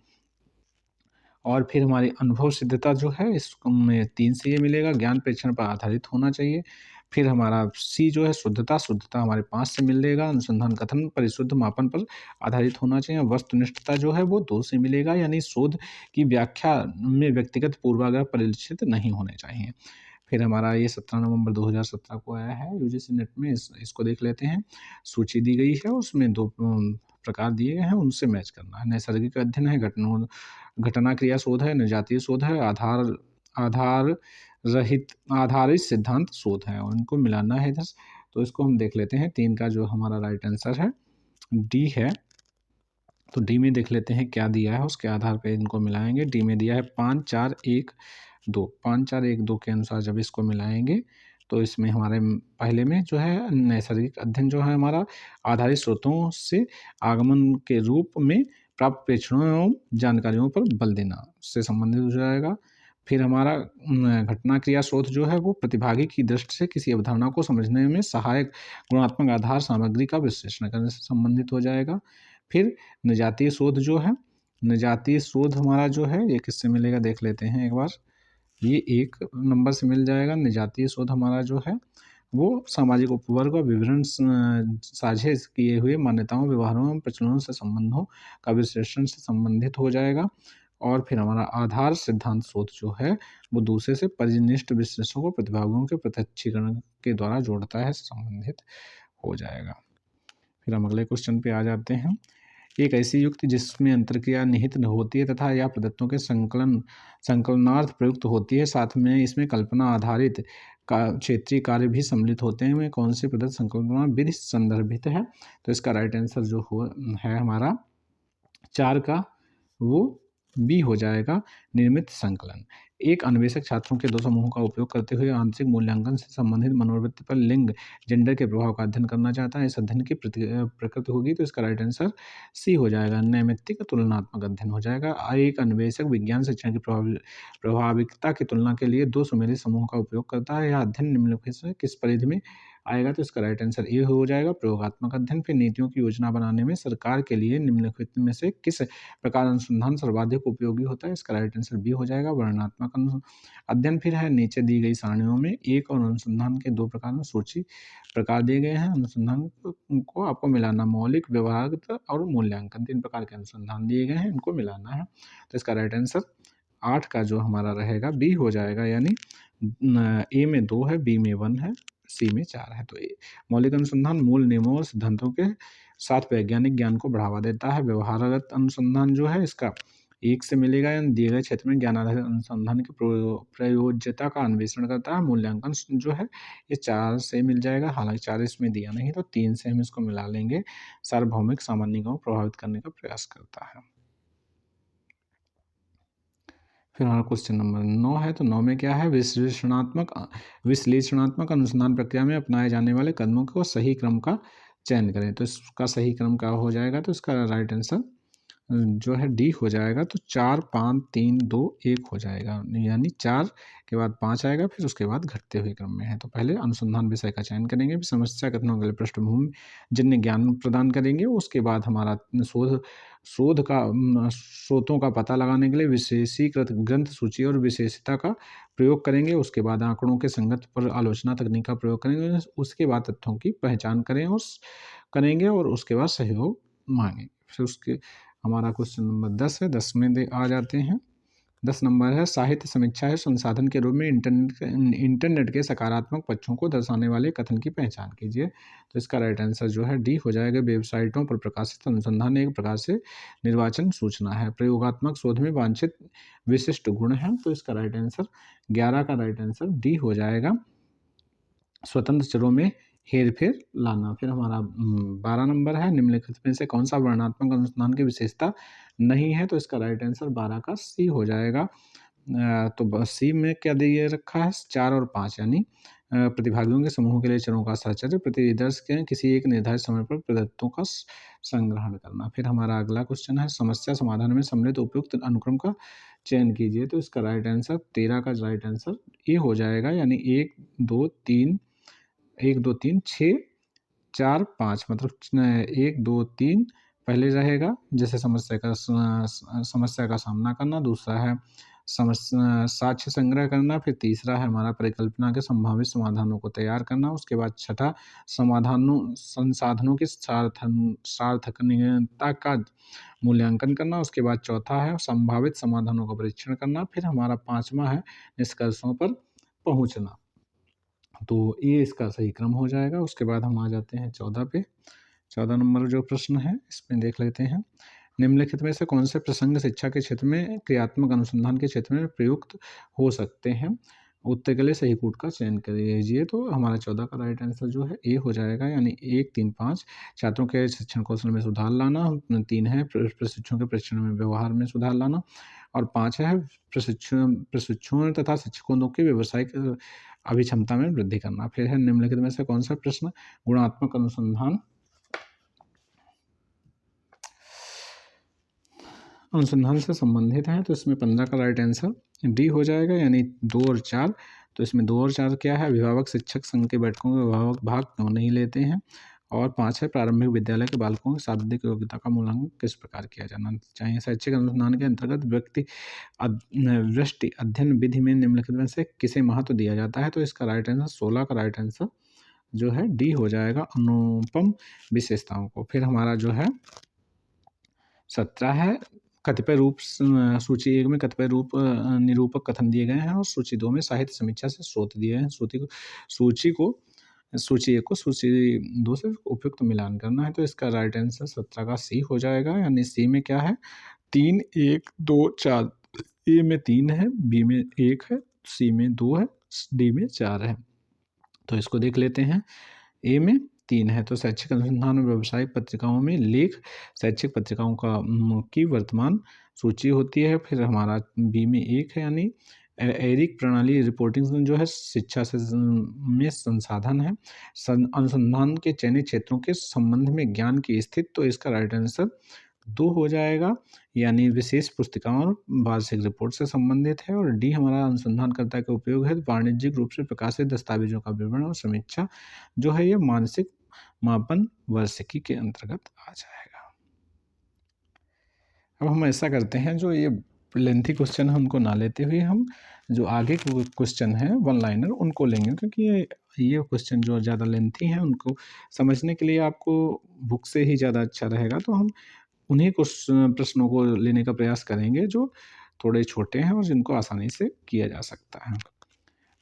और फिर हमारी अनुभव सिद्धता जो है इसमें 3 से ये मिलेगा। ज्ञान प्रेक्षण पर आधारित होना चाहिए। फिर हमारा सी जो है शुद्धता हमारे 5 से मिलेगा। अनुसंधान कथन परिशुद्ध मापन पर आधारित होना चाहिए। वस्तुनिष्ठता जो है वो 2 से मिलेगा, यानी शोध की व्याख्या में व्यक्तिगत पूर्वाग्रह परिलक्षित नहीं होने चाहिए। फिर हमारा ये 17 नवंबर 2017 को आया है यूजीसी नेट में, इसको देख लेते हैं। सूची दी गई है, उसमें 2 प्रकार दिए गए हैं, उनसे मैच करना है। नैसर्गिक अध्ययन है, घटना क्रिया शोध है, निर्जातीय शोध है, आधारित सिद्धांत शोध है, और इनको मिलाना है इधर। तो इसको हम देख लेते हैं। 3 का जो हमारा राइट आंसर है डी है। तो डी में देख लेते हैं क्या दिया है, उसके आधार पर इनको मिलाएंगे। डी में दिया है 5, 4, 1, 2। 5, 4, 1, 2 के अनुसार जब इसको मिलाएंगे तो इसमें हमारे पहले में जो है नैसर्गिक अध्ययन जो है हमारा आधारित स्रोतों से आगमन के रूप में प्राप्त प्रेक्षणों एवं जानकारियों पर बल देना से संबंधित हो जाएगा। फिर हमारा घटना क्रिया शोध जो है वो प्रतिभागी की दृष्टि से किसी अवधारणा को समझने में सहायक गुणात्मक आधार सामग्री का विश्लेषण करने से संबंधित हो जाएगा। फिर निजातीय शोध जो है, निजातीय शोध हमारा जो है ये किससे मिलेगा देख लेते हैं एक बार। ये 1 नंबर से मिल जाएगा। निजातीय शोध हमारा जो है वो सामाजिक उपवर्ग और विवरण साझे किए हुए मान्यताओं, व्यवहारों एवं प्रचलनों से संबंधों का विश्लेषण से संबंधित हो जाएगा। और फिर हमारा आधार सिद्धांत शोध जो है वो दूसरे से परिनिष्ठ विश्लेषण को प्रतिभागियों के प्रत्यक्षीकरण के द्वारा जोड़ता है, संबंधित हो जाएगा। फिर हम अगले क्वेश्चन पे आ जाते हैं। एक ऐसी युक्ति जिसमें अंतर्क्रिया निहित होती है तथा यह प्रदत्तों के संकलनार्थ प्रयुक्त होती है, साथ में इसमें कल्पना आधारित क्षेत्रीय कार्य भी सम्मिलित होते हैं, में कौन से प्रदत्त संकल्पना विधि संदर्भित है। तो इसका राइट आंसर जो है हमारा 4 का वो बी हो जाएगा, निर्मित संकलन। एक अन्वेषक छात्रों के 2 समूहों का उपयोग करते हुए आंतरिक मूल्यांकन से संबंधित मनोवृत्ति पर लिंग जेंडर के प्रभाव का अध्ययन करना चाहता है। इस अध्ययन की प्रकृति होगी, तो इसका राइट आंसर सी हो जाएगा, नैमित्तिक तुलनात्मक अध्ययन हो जाएगा। एक अन्वेषक विज्ञान शिक्षण की प्रभाविकता की तुलना के लिए 2 सुमेलित समूहों का उपयोग करता है। यह अध्ययन निम्नलिखित से किस परिधि में आएगा, तो इसका राइट आंसर ए हो जाएगा, प्रयोगात्मक अध्ययन। फिर नीतियों की योजना बनाने में सरकार के लिए निम्नलिखित में से किस प्रकार अनुसंधान सर्वाधिक उपयोगी होता है, इसका राइट आंसर बी हो जाएगा, वर्णनात्मक अध्ययन। फिर है नीचे दी गई सारणियों में एक और अनुसंधान के 2 प्रकार में सूची प्रकार दिए गए हैं। अनुसंधान को आपको मिलाना, मौलिक, व्यवहारिक और मूल्यांकन, 3 प्रकार के अनुसंधान दिए गए हैं, इनको मिलाना है। तो इसका राइट आंसर 8 का जो हमारा रहेगा बी हो जाएगा, यानी ए में 2 है, बी में 1 है, सी में 4 है। तो मौलिक अनुसंधान मूल नियमों और सिद्धांतों के साथ वैज्ञानिक ज्ञान को बढ़ावा देता है। व्यवहारगत अनुसंधान जो है इसका 1 से मिलेगा, यानी दिए गए क्षेत्र में ज्ञान आधारित अनुसंधान की प्रयोज्यता का अन्वेषण करता है। मूल्यांकन जो है ये 4 से मिल जाएगा, हालांकि 4 इसमें दिया नहीं, तो 3 से हम इसको मिला लेंगे। सार्वभौमिक सामान्यिकों को प्रभावित करने का प्रयास करता है। फिर हमारा क्वेश्चन नंबर 9 है। तो 9 में क्या है, विश्लेषणात्मक अनुसंधान प्रक्रिया में अपनाए जाने वाले कदमों को सही क्रम का चयन करें। तो इसका सही क्रम क्या हो जाएगा, तो इसका राइट आंसर जो है डी हो जाएगा। तो 4, 5, 3, 2, 1 हो जाएगा, यानी 4 के बाद 5 आएगा, फिर उसके बाद घटते हुए क्रम में है। तो पहले अनुसंधान विषय का चयन करेंगे, फिर समस्या कथनों के लिए पृष्ठभूमि जिन्हें ज्ञान प्रदान करेंगे, उसके बाद हमारा शोध का स्रोतों का पता लगाने के लिए विशेषीकृत ग्रंथ सूची और विशेषता का प्रयोग करेंगे। उसके बाद आंकड़ों के संगत पर आलोचना तकनीक का प्रयोग करेंगे। उसके बाद तथ्यों की पहचान करेंगे और उसके बाद सहयोग मांगेंगे। फिर उसके हमारा क्वेश्चन नंबर 10 है। 10 में आ जाते हैं। 10 नंबर है, साहित्य समीक्षा है संसाधन के रूप में इंटरनेट के सकारात्मक पक्षों को दर्शाने वाले कथन की पहचान कीजिए। तो इसका राइट आंसर जो है डी हो जाएगा, वेबसाइटों पर प्रकाशित अनुसंधान एक प्रकार से निर्वाचन सूचना है। प्रयोगात्मक शोध में वांछित विशिष्ट गुण है। तो इसका राइट आंसर 11 का राइट आंसर डी हो जाएगा, स्वतंत्र चरों में हेरफेर लाना। फिर हमारा 12 नंबर है, निम्नलिखित में से कौन सा वर्णनात्मक अनुसंधान की विशेषता नहीं है, तो इसका राइट आंसर 12 का सी हो जाएगा, तो सी में क्या दिए रखा है 4 और 5 यानी प्रतिभागियों के समूह के लिए चरों का साहचर्य प्रतिदर्श के किसी एक निर्धारित समय पर प्रदत्तों का संग्रहण करना। फिर हमारा अगला क्वेश्चन है समस्या समाधान में सम्मिलित उपयुक्त अनुक्रम का चयन कीजिए। तो इसका राइट आंसर 13 का राइट आंसर ए हो जाएगा यानी 1 2 3 1 2 3 6 4 5 मतलब 1 2 3 पहले रहेगा जैसे समस्या का सामना करना, दूसरा है साक्ष्य संग्रह करना, फिर तीसरा है हमारा परिकल्पना के संभावित समाधानों को तैयार करना, उसके बाद छठा संसाधनों की सार्थकता का मूल्यांकन करना, उसके बाद चौथा है संभावित समाधानों का परीक्षण करना, फिर हमारा पांचवा है निष्कर्षों पर पहुंचना। तो ये इसका सही क्रम हो जाएगा। उसके बाद हम आ जाते हैं 14 पे। 14 नंबर जो प्रश्न है इसमें देख लेते हैं। निम्नलिखित में से कौन से प्रसंग शिक्षा के क्षेत्र में क्रियात्मक अनुसंधान के क्षेत्र में प्रयुक्त हो सकते हैं? उत्तर के लिए सही कूट का चयन कीजिए। तो हमारा 14 का राइट आंसर जो है ए हो जाएगा यानी 1 3 5 छात्रों के शिक्षण कौशल में सुधार लाना, 3 है प्रशिक्षुओं के प्रशिक्षण में व्यवहार में सुधार लाना और 5 है प्रशिक्षुओं तथा शिक्षकों की व्यावसायिक अभिक्षमता में वृद्धि करना। फिर है निम्नलिखित में से कौन सा प्रश्न गुणात्मक अनुसंधान से संबंधित है? तो इसमें 15 का राइट आंसर डी हो जाएगा यानी 2 और 4। तो इसमें 2 और 4 क्या है? अभिभावक शिक्षक संघ के बैठकों में अभिभावक भाग क्यों नहीं लेते हैं? और 5 है प्रारंभिक विद्यालय के बालकों की शाब्दिक योग्यता का मूल्यांकन किस प्रकार किया जाना चाहिए? शैक्षिक अनुसंधान के अंतर्गत व्यष्टि अध्ययन विधि में निम्नलिखित में से किसे महत्व दिया जाता है? तो इसका राइट आंसर 16 का राइट आंसर जो है डी हो जाएगा अनुपम विशेषताओं को। फिर हमारा जो है 17 है कतिपय रूप सूची 1 में कतिपय रूप निरूपक कथन दिए गए हैं और सूची 2 में साहित्य समीक्षा से स्रोत दिए हैं। सूची 1 को सूची 2 से उपयुक्त मिलान करना है। तो इसका राइट आंसर 17 का सी हो जाएगा यानी सी में क्या है 3 1 2 4। ए में 3 है, बी में 1 है, सी में 2 है, डी में 4 है। तो इसको देख लेते हैं। ए में 3 है तो शैक्षिक अनुसंधान और व्यावसायिक पत्रिकाओं में लेख शैक्षिक पत्रिकाओं का की वर्तमान सूची होती है। फिर हमारा बी में 1 है यानी एरिक प्रणाली रिपोर्टिंग जो है शिक्षा से में संसाधन है अनुसंधान के चयनित क्षेत्रों के संबंध में ज्ञान की स्थिति। तो इसका राइट आंसर 2 हो जाएगा यानी विशेष पुस्तिकाओं और वार्षिक रिपोर्ट से संबंधित है। और डी हमारा अनुसंधानकर्ता के उपयोग है वाणिज्यिक रूप से प्रकाशित दस्तावेजों का विवरण और समीक्षा जो है ये मानसिक मापन वार्षिकी के अंतर्गत आ जाएगा। अब हम ऐसा करते हैं जो ये लेंथी क्वेश्चन है उनको ना लेते हुए हम जो आगे क्वेश्चन है वन लाइनर उनको लेंगे क्योंकि ये क्वेश्चन जो ज़्यादा लेंथी हैं उनको समझने के लिए आपको बुक से ही ज़्यादा अच्छा रहेगा। तो हम उन्हीं प्रश्नों को लेने का प्रयास करेंगे जो थोड़े छोटे हैं और जिनको आसानी से किया जा सकता है।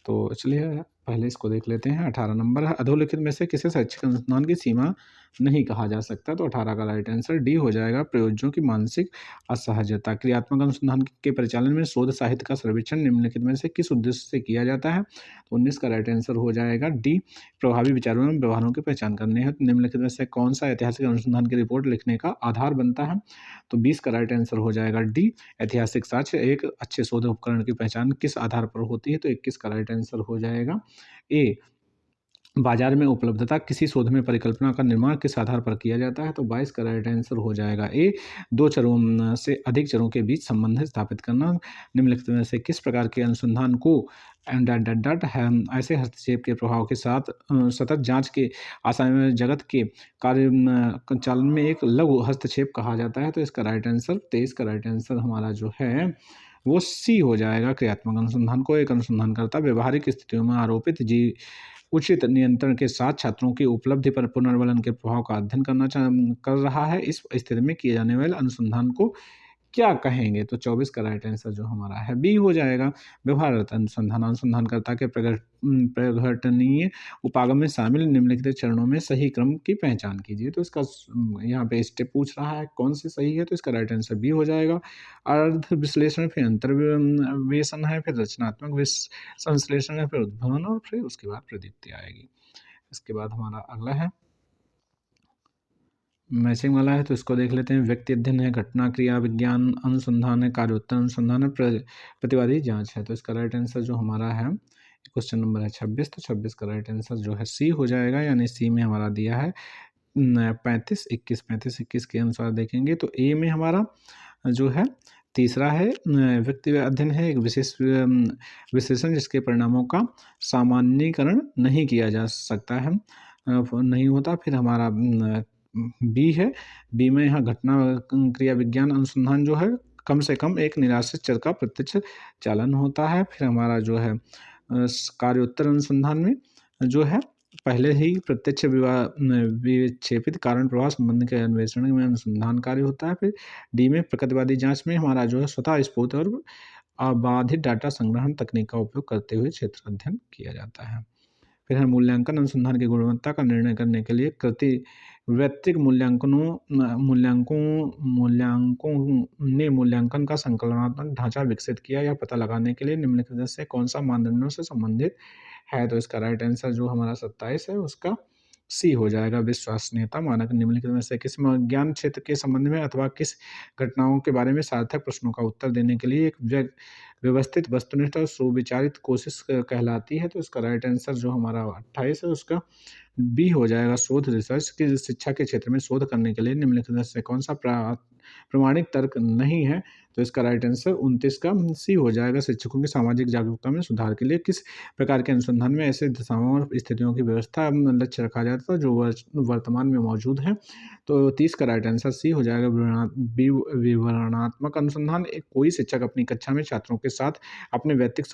तो चलिए पहले इसको देख लेते हैं। 18 नंबर है अधोलिखित में से किसे शैक्षिक अनुसंधान की सीमा नहीं कहा जा सकता? तो 18 का राइट आंसर डी हो जाएगा प्रयोज्यों की मानसिक असहजता। क्रियात्मक अनुसंधान के परिचालन में शोध साहित्य का सर्वेक्षण निम्नलिखित में से किस उद्देश्य से किया जाता है? तो 19 का राइट आंसर हो जाएगा डी प्रभावी विचारों एवं व्यवहारों की पहचान करने हैं। निम्नलिखित में से कौन सा ऐतिहासिक अनुसंधान की रिपोर्ट लिखने का आधार बनता है? तो 20 का राइट आंसर हो जाएगा डी ऐतिहासिक साक्ष्य एक अच्छे शोध उपकरण की पहचान किस आधार पर होती है? तो 21 का राइट आंसर हो जाएगा ए बाजार में उपलब्धता किसी शोध में परिकल्पना का निर्माण किस आधार पर किया जाता है? तो 22 का राइट आंसर हो जाएगा ए 2 चरों से अधिक चरों के बीच संबंध स्थापित करना। निम्नलिखित में से किस प्रकार के अनुसंधान को ऐसे हस्तक्षेप के प्रभाव के साथ सतत जांच के आसामी जगत के कार्य चालन में एक लघु हस्तक्षेप कहा जाता है? तो इसका राइट आंसर 23 का राइट आंसर हमारा जो है वो सी हो जाएगा। क्रियात्मक अनुसंधान को एक अनुसंधानकर्ता व्यवहारिक स्थितियों में आरोपित उचित नियंत्रण के साथ छात्रों की उपलब्धि पर पुनर्वलन के प्रभाव का अध्ययन कर रहा है। इस स्थिति में किए जाने वाले अनुसंधान को क्या कहेंगे? तो 24 का राइट आंसर जो हमारा है बी हो जाएगा। व्यवहारगत अनुसंधान अनुसंधानकर्ता के प्रघटनीय उपागम में शामिल निम्नलिखित चरणों में सही क्रम की पहचान कीजिए। तो इसका यहाँ पे स्टेप पूछ रहा है कौन सी सही है? तो इसका राइट आंसर बी हो जाएगा। अर्ध विश्लेषण, फिर अंतर्वेशन है, फिर रचनात्मक संश्लेषण है, फिर उद्भवन और फिर उसके बाद प्रदीप्ति आएगी। इसके बाद हमारा अगला है मैचिंग वाला है तो इसको देख लेते हैं। व्यक्ति अध्ययन है, घटना क्रिया विज्ञान अनुसंधान है, कार्योत्तर अनुसंधान है, प्रतिवादी जांच है। तो इसका राइट आंसर जो हमारा है क्वेश्चन नंबर है 26, तो 26 का राइट आंसर जो है सी हो जाएगा, यानी सी में हमारा दिया है 35 21। 35 21 के अनुसार देखेंगे तो ए में हमारा जो है तीसरा है व्यक्ति अध्ययन है, एक विशेष विशेषण जिसके परिणामों का सामान्यीकरण नहीं किया जा सकता है, नहीं होता। फिर हमारा बी है। बी में यहाँ घटना क्रिया विज्ञान अनुसंधान जो है कम से कम एक निराश्रित चर का प्रत्यक्ष चालन होता है। फिर हमारा जो है कार्योत्तर अनुसंधान में जो है पहले ही प्रत्यक्ष विक्षेपित कारण प्रभाव संबंध के अन्वेषण में अनुसंधान कार्य होता है। फिर डी में प्रकृतिवादी जांच में हमारा जो है स्वतः स्फूर्त और अबाधित डाटा संग्रहण तकनीक का उपयोग करते हुए क्षेत्र अध्ययन किया जाता है। फिर है मूल्यांकन अनुसंधान की गुणवत्ता का निर्णय करने के लिए कृति वैयक्तिक मूल्यांकों ने मूल्यांकन का संकलनात्मक ढांचा विकसित किया। यह पता लगाने के लिए निम्नलिखित में से कौन सा मानदंडों से संबंधित है। तो इसका राइट आंसर जो हमारा 27 है उसका सी हो जाएगा। विश्वसनीयता मानक निम्नलिखित में से किस ज्ञान क्षेत्र के संबंध में अथवा किस घटनाओं के बारे में सार्थक प्रश्नों का उत्तर देने के लिए एक व्यवस्थित वस्तुनिष्ठ और सुविचारित कोशिश कहलाती है। तो इसका राइट आंसर जो हमारा 28 है उसका बी हो जाएगा। शोध रिसर्च की शिक्षा के क्षेत्र में शोध करने के लिए निम्नलिखित में से कौन सा प्रमाणिक तर्क नहीं है। तो इसका राइट आंसर 29 का सी हो जाएगा। शिक्षकों की सामाजिक जागरूकता में सुधार के लिए किस प्रकार के अनुसंधान में ऐसे दिशाओं और स्थितियों की व्यवस्था लक्ष्य रखा जाता है जो वर्तमान में मौजूद है। तो 30 का राइट आंसर सी हो जाएगा। विवरणात्मक अनुसंधान एक कोई शिक्षक अपनी कक्षा में छात्रों के साथ अपने व्यक्तिगत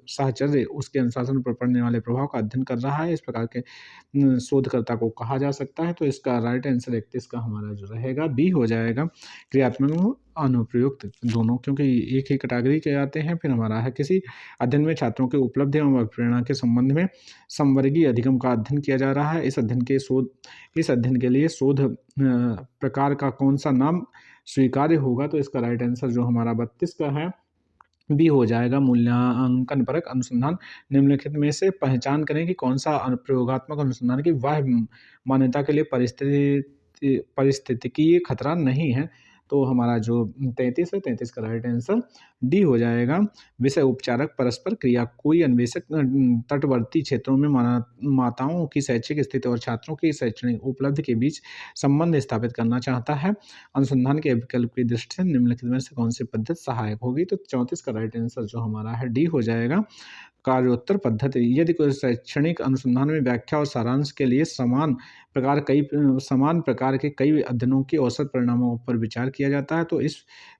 साहचर्य उसके अनुशासन पर पड़ने वाले प्रभाव का अध्ययन कर रहा है, इस प्रकार के शोधकर्ता को कहा जा सकता है। तो इसका राइट आंसर 31 का हमारा जो रहेगा बी हो जाएगा। क्रियात्मक अनुप्रयुक्त दोनों क्योंकि एक ही कैटेगरी के आते हैं। फिर हमारा है किसी अध्ययन में छात्रों के उपलब्धि एवं प्रेरणा के संबंध में समवर्गीय अधिगम का अध्ययन किया जा रहा है। इस अध्ययन के लिए शोध प्रकार का कौन सा नाम स्वीकार्य होगा। तो इसका राइट आंसर जो हमारा 32 का है बी हो जाएगा। मूल्यांकन परक अनुसंधान निम्नलिखित में से पहचान करें कि कौन सा प्रयोगात्मक अनुसंधान की वह मान्यता के लिए परिस्थितिकीय खतरा नहीं है। तो हमारा जो 33 है 33 का राइट आंसर डी हो जाएगा। विषय उपचारक परस्पर क्रिया कोई अन्वेषक तटवर्ती क्षेत्रों में माताओं की शैक्षिक स्थिति और छात्रों की शैक्षणिक उपलब्धि के बीच संबंध स्थापित करना चाहता है। अनुसंधान के विकल्प की दृष्टि से निम्नलिखित में से कौन सी पद्धति सहायक होगी। तो 34 का राइट आंसर जो हमारा है डी हो जाएगा। कार्योत्तर पद्धति यदि कोई शैक्षणिक अनुसंधान में व्याख्या और सारांश के लिए समान प्रकार के कई अध्ययनों के औसत परिणामों पर विचार किया जाता है तो इस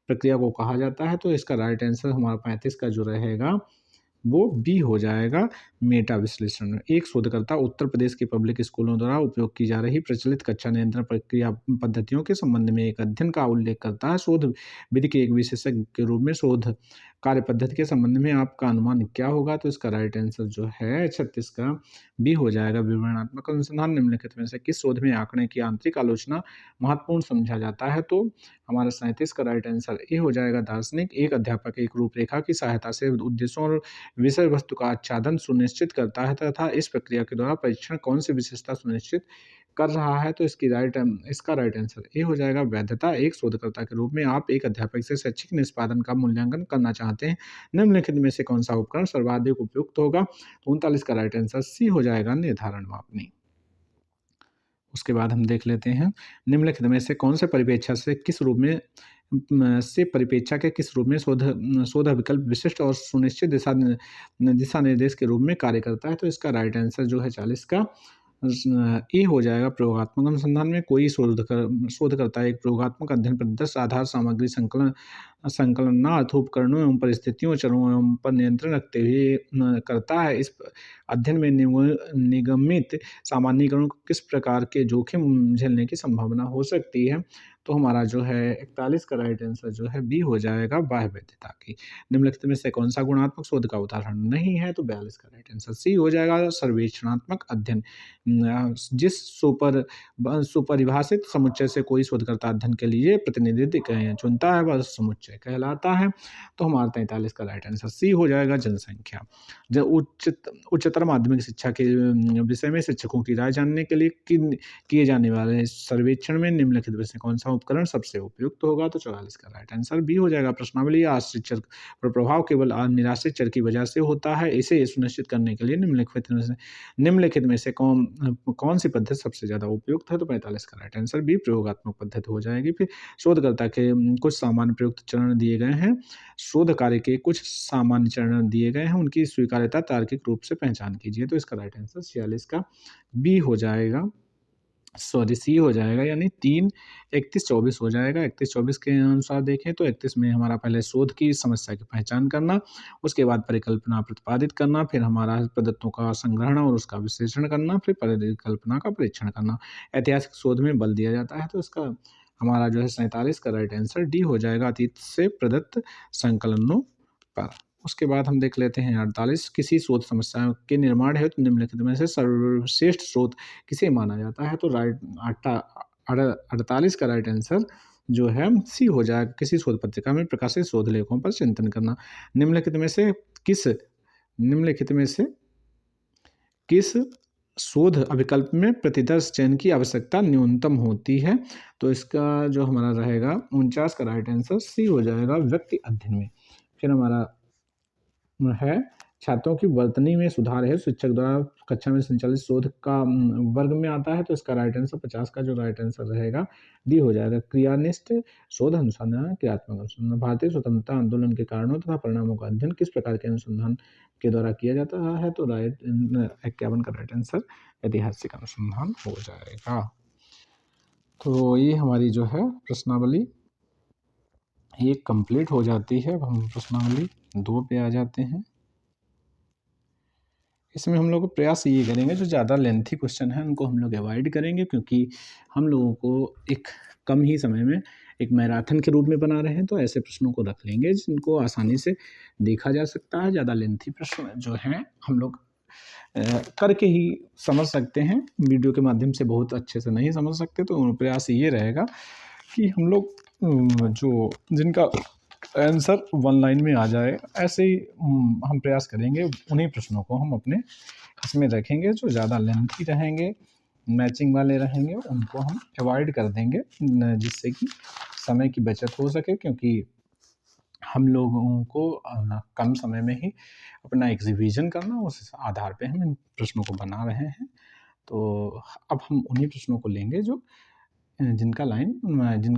प्रक्रिया को कहा जाता है। तो इसका राइट आंसर हमारा 35 का जो रहेगा वो बी हो जाएगा। मेटा विश्लेषण एक शोधकर्ता उत्तर प्रदेश के पब्लिक स्कूलों द्वारा उपयोग की जा रही प्रचलित कक्षा नियंत्रण प्रक्रिया पद्धतियों के संबंध में एक अध्ययन का उल्लेख करता है। शोध विधि के एक विशेषज्ञ के रूप में शोध कार्य पद्धति के संबंध में आपका अनुमान क्या होगा। तो इसका राइट आंसर जो है 36 का बी हो जाएगा। विवरणात्मक अनुसंधान निम्नलिखित में से किस शोध में आंकड़े की आंतरिक आलोचना महत्वपूर्ण समझा जाता है। तो हमारा 37 का राइट आंसर ए हो जाएगा। दार्शनिक एक अध्यापक एक रूपरेखा की सहायता से उद्देश्यों और विषय वस्तु का आच्छादन सुनिश्चित करता है तथा इस प्रक्रिया के द्वारा परीक्षण कौन सी विशेषता सुनिश्चित कर रहा है। तो इसका राइट आंसर ए हो जाएगा। वैधता एक शोधकर्ता के रूप में आप एक अध्यापक से शैक्षिक निष्पादन का मूल्यांकन करना चाहते हैं। निम्नलिखित में से कौन सा उपकरण सर्वाधिक उपयुक्त होगा। तो 39 का राइट आंसर सी हो जाएगा। निर्धारण मापनी। उसके बाद हम देख लेते हैं निम्नलिखित में से कौन से परिप्रेक्ष्य से किस रूप में परिप्रेक्ष्य के किस रूप में शोध विकल्प विशिष्ट और सुनिश्चित दिशा निर्देश के रूप में कार्य करता है। तो इसका राइट आंसर जो है 40 का ए हो जाएगा। प्रयोगात्मक अनुसंधान में कोई शोधकर्ता एक प्रयोगात्मक अध्ययन प्रदर्श आधार सामग्री संकलनार्थ उपकरणों एवं परिस्थितियों चरों एवं पर नियंत्रण रखते हुए करता है। इस अध्ययन में निगमित सामान्यीकरण को किस प्रकार के जोखिम झेलने की संभावना हो सकती है। तो हमारा जो है 41 का राइट आंसर जो है बी हो जाएगा, बाह्य वैधता की। निम्नलिखित में से कौन-सा गुणात्मक शोध का उदाहरण नहीं है? तो 42 का राइट आंसर सी हो जाएगा, सर्वेक्षणात्मक अध्ययन। जिस सुपरिभाषित समुच्चय से कोई शोधकर्ता अध्ययन के लिए प्रतिनिधित्व चुनता है, वह समुच्चय कहलाता है। तो हमारा 43 का राइट आंसर सी हो जाएगा, जनसंख्या। जब उच्चतर माध्यमिक शिक्षा के विषय में शिक्षकों की राय जानने के लिए किए जाने वाले सर्वेक्षण में निम्नलिखित में से कौन-सा उपकरण सबसे उपयुक्त होगा? तो 44 का राइट आंसर बी हो जाएगा, प्रश्नावली। आश्रित चर पर प्रभाव केवल निराश्रित चर की वजह से होता है। इसे सुनिश्चित करने के लिए निम्नलिखित में से कौन सी पद्धति सबसे ज़्यादा उपयुक्त है? तो 45 का राइट आंसर बी, प्रयोगात्मक पद्धति हो जाएगी। फिर शोधकर्ता के कुछ सामान्य प्रयुक्त चरण दिए गए हैं। शोध कार्य के कुछ सामान्य चरण दिए गए हैं, उनकी स्वीकार्यता तार्किक रूप से पहचान कीजिए। तो इसका राइट आंसर 46 का बी हो जाएगा, सॉरी सी हो जाएगा, यानी 3, 31, 24 हो जाएगा। 31, 24 के अनुसार देखें तो 31 में हमारा पहले शोध की समस्या की पहचान करना, उसके बाद परिकल्पना प्रतिपादित करना, फिर हमारा प्रदत्तों का संग्रहण और उसका विश्लेषण करना, फिर परिकल्पना का परीक्षण करना। ऐतिहासिक शोध में बल दिया जाता है, तो इसका हमारा जो है 47 का राइट आंसर डी हो जाएगा, अतीत से प्रदत्त संकलनों पर। उसके बाद हम देख लेते हैं 48, किसी शोध समस्या के निर्माण हेतु निम्नलिखित में से सर्वश्रेष्ठ स्रोत किसे माना जाता है? तो 48 का राइट आंसर जो है सी हो जाएगा, किसी शोध पत्रिका में प्रकाशित शोध लेखों पर चिंतन करना। निम्नलिखित में से किस शोध अभिकल्प में प्रतिदर्श चयन की आवश्यकता न्यूनतम होती है? तो इसका जो हमारा रहेगा 49 का राइट आंसर सी हो जाएगा, व्यक्ति अध्ययन में। फिर हमारा है छात्रों की वर्तनी में सुधार है, शिक्षक द्वारा कक्षा में संचालित शोध का वर्ग में आता है। तो इसका राइट आंसर 50 का जो राइट आंसर रहेगा डी हो जाएगा, क्रियानिष्ठ शोध अनुसंधान, क्रियात्मक अनुसंधान। भारतीय स्वतंत्रता आंदोलन के कारणों तथा परिणामों का अध्ययन किस प्रकार के अनुसंधान के द्वारा किया जाता है? तो 51 का राइट आंसर ऐतिहासिक अनुसंधान हो जाएगा। तो ये हमारी जो है प्रश्नावली ये कंप्लीट हो जाती है। अब हम प्रश्नावली 2 पे आ जाते हैं। इसमें हम लोग प्रयास ये करेंगे, जो ज़्यादा लेंथी क्वेश्चन है उनको हम लोग अवॉइड करेंगे, क्योंकि हम लोगों को एक कम ही समय में एक मैराथन के रूप में बना रहे हैं, तो ऐसे प्रश्नों को रख लेंगे जिनको आसानी से देखा जा सकता है। ज़्यादा लेंथी प्रश्न जो हैं हम लोग करके ही समझ सकते हैं, वीडियो के माध्यम से बहुत अच्छे से नहीं समझ सकते। तो प्रयास ये रहेगा कि हम लोग जो जिनका आंसर 1 लाइन में आ जाए, ऐसे ही हम प्रयास करेंगे, उन्हीं प्रश्नों को हम अपने इसमें रखेंगे। जो ज़्यादा लेंथी रहेंगे, मैचिंग वाले रहेंगे, उनको हम अवॉइड कर देंगे, जिससे कि समय की बचत हो सके, क्योंकि हम लोगों को कम समय में ही अपना एक रिवीजन करना, उस आधार पे हम इन प्रश्नों को बना रहे हैं। तो अब हम उन्हीं प्रश्नों को लेंगे जो जिनका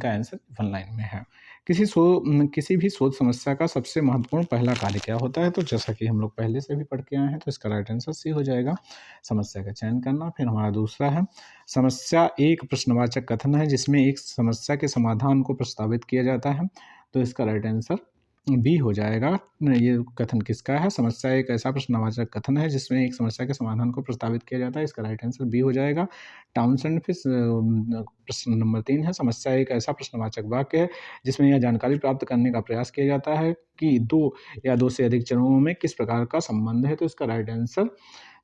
आंसर 1 लाइन में है। किसी भी शोध समस्या का सबसे महत्वपूर्ण पहला कार्य क्या होता है? तो जैसा कि हम लोग पहले से भी पढ़ के आए हैं, तो इसका राइट आंसर सी हो जाएगा, समस्या का चयन करना। फिर हमारा दूसरा है, समस्या एक प्रश्नवाचक कथन है जिसमें एक समस्या के समाधान को प्रस्तावित किया जाता है। तो इसका राइट आंसर बी हो जाएगा। ये कथन किसका है? समस्या एक ऐसा प्रश्नवाचक कथन है जिसमें एक समस्या के समाधान को प्रस्तावित किया जाता है। इसका राइट आंसर बी हो जाएगा, टाउनसेंड। फिर प्रश्न नंबर 3 है, समस्या एक ऐसा प्रश्नवाचक वाक्य है जिसमें यह जानकारी प्राप्त करने का प्रयास किया जाता है कि 2 या 2 से अधिक चरणों में किस प्रकार का संबंध है। तो इसका राइट आंसर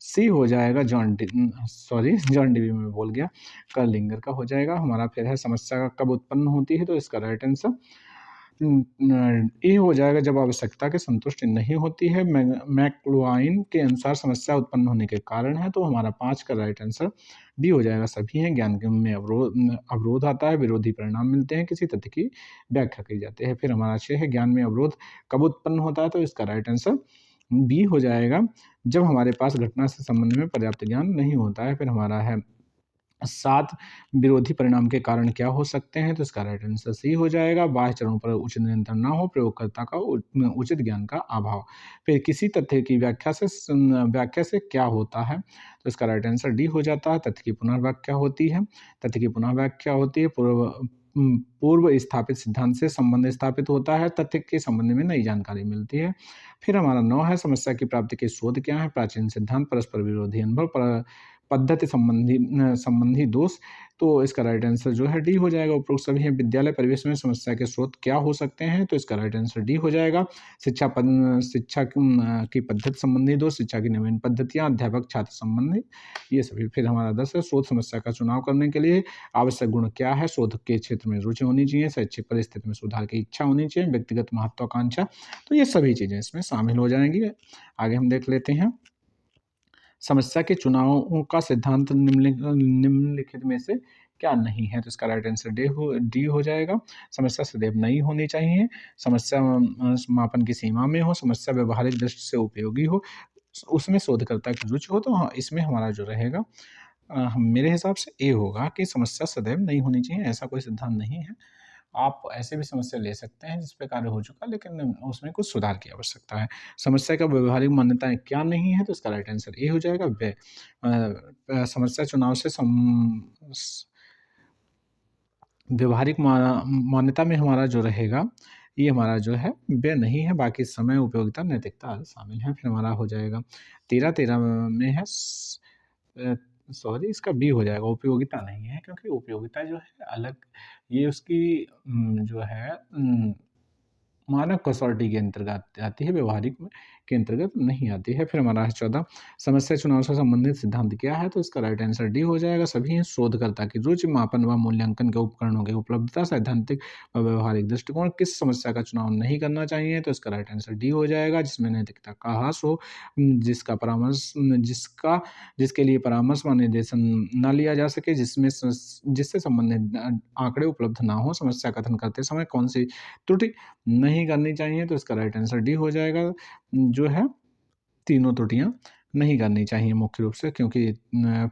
सी हो जाएगा, जॉन डीवी में बोल गया, कर्लिंगर का हो जाएगा हमारा। फिर है, समस्या कब उत्पन्न होती है? तो इसका राइट आंसर ए हो जाएगा, जब आवश्यकता की संतुष्टि नहीं होती है। मैक्लुहाइन के अनुसार समस्या उत्पन्न होने के कारण है। तो हमारा 5 का राइट आंसर डी हो जाएगा, सभी हैं। ज्ञान में अवरोध आता है, विरोधी परिणाम मिलते हैं, किसी तथ्य की व्याख्या की जाती है। फिर हमारा 6 है, ज्ञान में अवरोध कब उत्पन्न होता है? तो इसका राइट आंसर बी हो जाएगा, जब हमारे पास घटना से संबंध में पर्याप्त ज्ञान नहीं होता है। फिर हमारा है 7, विरोधी परिणाम के कारण क्या हो सकते हैं? तो इसका राइट आंसर सी हो जाएगा, बाह्य चरणों पर उचित नियंत्रण ना हो, प्रयोगकर्ता का उचित ज्ञान का अभाव। फिर किसी तथ्य की व्याख्या से क्या होता है? तो इसका राइट आंसर डी हो जाता है, तथ्य की पुनर्व्याख्या होती है। तथ्य की पुनर्व्याख्या होती है, पूर्व स्थापित सिद्धांत से संबंध स्थापित होता है, तथ्य के संबंध में नई जानकारी मिलती है। फिर हमारा 9 है, समस्या की प्राप्ति के स्रोत क्या है? प्राचीन सिद्धांत, परस्पर विरोधी अनुभव, पद्धति संबंधी दोष, तो इसका राइट आंसर जो है डी हो जाएगा। उपरोक्त सभी हैं। विद्यालय परिवेश में समस्या के स्रोत क्या हो सकते हैं, तो इसका राइट आंसर डी हो जाएगा। शिक्षा की पद्धति संबंधी दोष, शिक्षा की नवीन पद्धतियाँ, अध्यापक छात्र संबंधी, ये सभी। फिर हमारा 10 है, शोध समस्या का चुनाव करने के लिए आवश्यक गुण क्या है? शोध के क्षेत्र में रुचि होनी चाहिए, शैक्षिक परिस्थिति में सुधार की इच्छा होनी चाहिए, व्यक्तिगत महत्वाकांक्षा, तो ये सभी चीज़ें इसमें शामिल हो जाएंगी। आगे हम देख लेते हैं, समस्या के चुनाव का सिद्धांत निम्नलिखित में से क्या नहीं है? तो इसका राइट आंसर डी हो जाएगा। समस्या सदैव नई होनी चाहिए, समस्या मापन की सीमा में हो, समस्या व्यवहारिक दृष्टि से उपयोगी हो, उसमें शोधकर्ता की रुचि हो, तो हाँ, इसमें हमारा जो रहेगा मेरे हिसाब से ए होगा कि समस्या सदैव नई होनी चाहिए, ऐसा कोई सिद्धांत नहीं है। आप ऐसे भी समस्या ले सकते हैं जिस पे कार्य हो चुका, लेकिन उसमें कुछ सुधार की आवश्यकता है। समस्या का व्यवहारिक मान्यताएँ क्या नहीं है? तो इसका राइट आंसर ए हो जाएगा। समस्या चुनाव से व्यवहारिक मान्यता में हमारा जो रहेगा, ये हमारा जो है व्यय नहीं है, बाकी समय, उपयोगिता, नैतिकता आदि शामिल हैं। फिर हमारा हो जाएगा 13 में है सॉरी, इसका बी हो जाएगा, उपयोगिता नहीं है, क्योंकि उपयोगिता जो है अलग, ये उसकी जो है मानक कसौटी के अंतर्गत आती है, व्यवहारिक के अंतर्गत नहीं आती है। फिर हमारा है 14, समस्या चुनाव से संबंधित सिद्धांत क्या है? तो इसका राइट आंसर डी हो जाएगा। सभी हैं। शोधकर्ता की रुचि, मापन व मूल्यांकन के उपकरणों की उपलब्धता, सैद्धांतिक व व्यवहारिक दृष्टिकोण, किस समस्या का चुनाव नहीं करना चाहिए? तो इसका राइट आंसर डी हो जाएगा। जिसमें नैतिकता का ह्रास हो, जिसके लिए परामर्श व निर्देशन न लिया जा सके, जिससे संबंधित आंकड़े उपलब्ध ना हो, समस्या कथन करते समय कौन सी त्रुटि नहीं करनी चाहिए? तो इसका राइट आंसर डी हो जाएगा। जो है तीनों त्रुटियाँ नहीं करनी चाहिए मुख्य रूप से, क्योंकि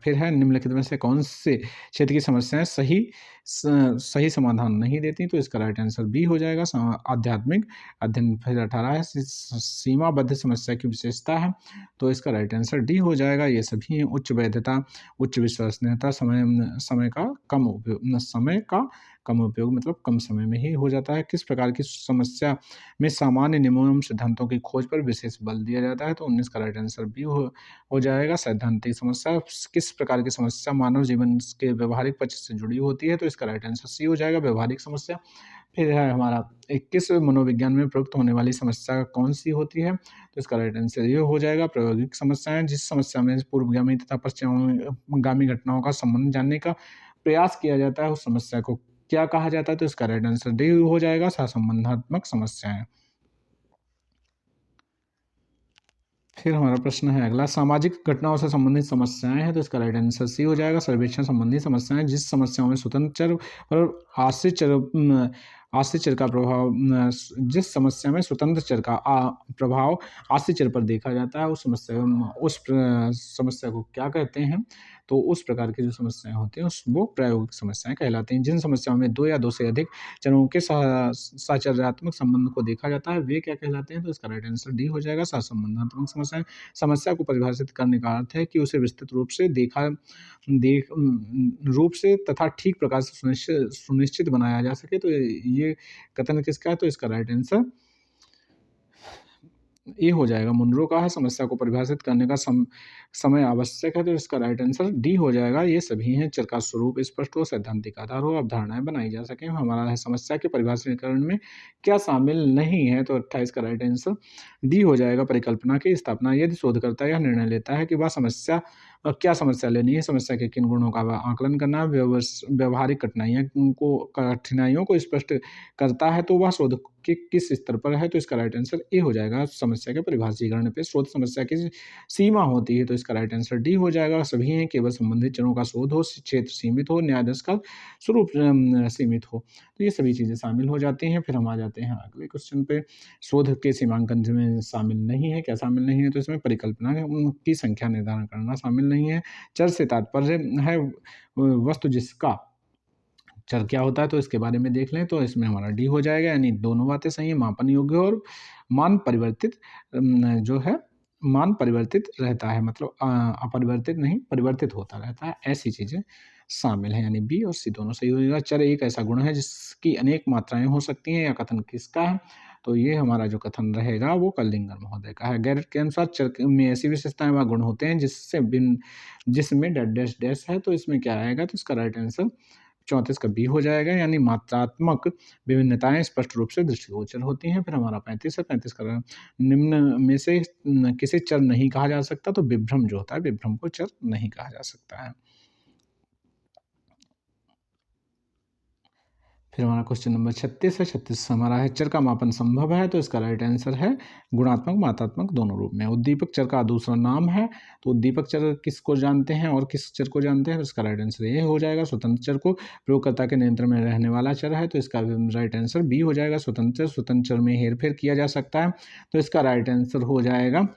फिर है, निम्नलिखित में से कौन से क्षेत्र की समस्याएं सही समाधान नहीं देती? तो इसका राइट आंसर बी हो जाएगा, आध्यात्मिक अध्ययन। फिर 18 है, सीमाबद्ध समस्या की विशेषता है, तो इसका राइट आंसर डी हो जाएगा। ये सभी हैं। उच्च वैधता, उच्च विश्वसनीयता, समय का कम उपयोग, मतलब कम समय में ही हो जाता है। किस प्रकार की समस्या में सामान्य नियमों एवं सिद्धांतों की खोज पर विशेष बल दिया जाता है? तो 19 का राइट आंसर बी हो जाएगा। सैद्धांतिक समस्या, किस प्रकार की समस्या मानव जीवन के व्यवहारिक पक्ष से जुड़ी होती है? तो इसका राइट आंसर सी हो जाएगा, व्यवहारिक समस्या। फिर है हमारा 21, मनोविज्ञान में प्रयुक्त होने वाली समस्या कौन सी होती है? तो इसका राइट आंसर ये हो जाएगा, प्रायोगिक समस्याएं। जिस समस्या में पूर्वगामी तथा पश्चिमगामी घटनाओं का संबंध जानने का प्रयास किया जाता है, उस समस्या को क्या कहा जाता है? तो इसका राइट आंसर डी हो जाएगा, सहसंबंधात्मक समस्याएं। फिर हमारा प्रश्न है अगला, सामाजिक घटनाओं से संबंधित समस्याएं हैं, तो इसका राइट आंसर सी हो जाएगा, सर्वेक्षण संबंधी समस्याएं। जिस समस्याओं में स्वतंत्र चर और आश्रित चर का प्रभाव, जिस समस्या में स्वतंत्र चर का प्रभाव आश्रित चर पर देखा जाता है, उस समस्या को क्या कहते हैं? तो उस प्रकार की जो समस्याएं होती हैं वो प्रायोगिक समस्याएं कहलाती हैं। जिन समस्याओं में 2 या 2 से अधिक चरों के साचर्यात्मक संबंध को देखा जाता है, वे क्या कहलाते हैं? तो इसका राइट आंसर डी हो जाएगा, सहसंबंधात्मक समस्याएं। समस्या को परिभाषित करने का अर्थ है कि उसे विस्तृत रूप से तथा ठीक प्रकार से सुनिश्चित बनाया जा सके। तो ये कथन किसका है? तो इसका राइट आंसर ए हो जाएगा, मुनरो का है। समस्या को परिभाषित करने का समय आवश्यक है, तो इसका राइट आंसर डी हो जाएगा। ये सभी हैं। चर का स्वरूप स्पष्ट हो, सैद्धांतिक आधार हो, अवधारणाएं बनाई जा सके। हमारा है, समस्या के परिभाषितकरण में क्या शामिल नहीं है? तो 28 का राइट आंसर डी हो जाएगा, परिकल्पना की स्थापना। यदि शोधकर्ता यह निर्णय लेता है कि वह क्या समस्या लेनी है, समस्या के किन गुणों का आकलन करना, व्यवहारिक कठिनाइयों को स्पष्ट करता है, तो वह शोध के किस स्तर पर है? तो इसका राइट आंसर ए हो जाएगा, समस्या के परिभाषीकरण पे शोध समस्या की सीमा होती है, तो इसका राइट आंसर डी हो जाएगा। सभी हैं। केवल संबंधित चरों का शोध हो, क्षेत्र सीमित हो, न्यायाधीश का स्वरूप सीमित हो, तो ये सभी चीज़ें शामिल हो जाती हैं। फिर हम आ जाते हैं अगले क्वेश्चन पे, शोध के सीमांकन में शामिल नहीं है। क्या शामिल नहीं है? तो इसमें परिकल्पना की संख्या निर्धारण करना शामिल नहीं है। चर से तात्पर्य है वस्तु जिसका चर क्या होता है, तो इसके बारे में देख लें, तो इसमें हमारा डी हो जाएगा, यानी दोनों बातें सही हैं। मापन योग्य और मान परिवर्तित जो है मान परिवर्तित रहता है, मतलब अपरिवर्तित नहीं, परिवर्तित होता रहता है, ऐसी चीज़ें शामिल हैं, यानी बी और सी दोनों सही होगा। चर एक ऐसा गुण है जिसकी अनेक मात्राएं हो सकती हैं, या कथन किसका है? तो ये हमारा जो कथन रहेगा वो कलिंगर महोदय का है। गैरेट के अनुसार चर में ऐसी विशेषताएं व गुण होते हैं जिसमें डैश डैश डैश है, तो इसमें क्या आएगा, तो इसका राइट आंसर 34 का बी हो जाएगा, यानी मात्रात्मक विभिन्नताएं स्पष्ट रूप से दृष्टिगोचर होती हैं। फिर हमारा 35 है, 35 का निम्न में से किसे चर नहीं कहा जा सकता, तो विभ्रम जो होता है, विभ्रम को चर नहीं कहा जा सकता है। फिर हमारा क्वेश्चन नंबर 36 है। 36 हमारा है, चर का मापन संभव है, तो इसका राइट आंसर है गुणात्मक मात्रात्मक दोनों रूप में। उद्दीपक चर का दूसरा नाम है, तो उद्दीपक चर किसको जानते हैं और किस चर को जानते हैं, तो इसका राइट आंसर ये हो जाएगा। स्वतंत्र चर को प्रयोगकर्ता के नियंत्रण में रहने वाला चर है, तो इसका राइट आंसर बी हो जाएगा। स्वतंत्र चर में हेरफेर किया जा सकता है, तो इसका राइट आंसर हो जाएगा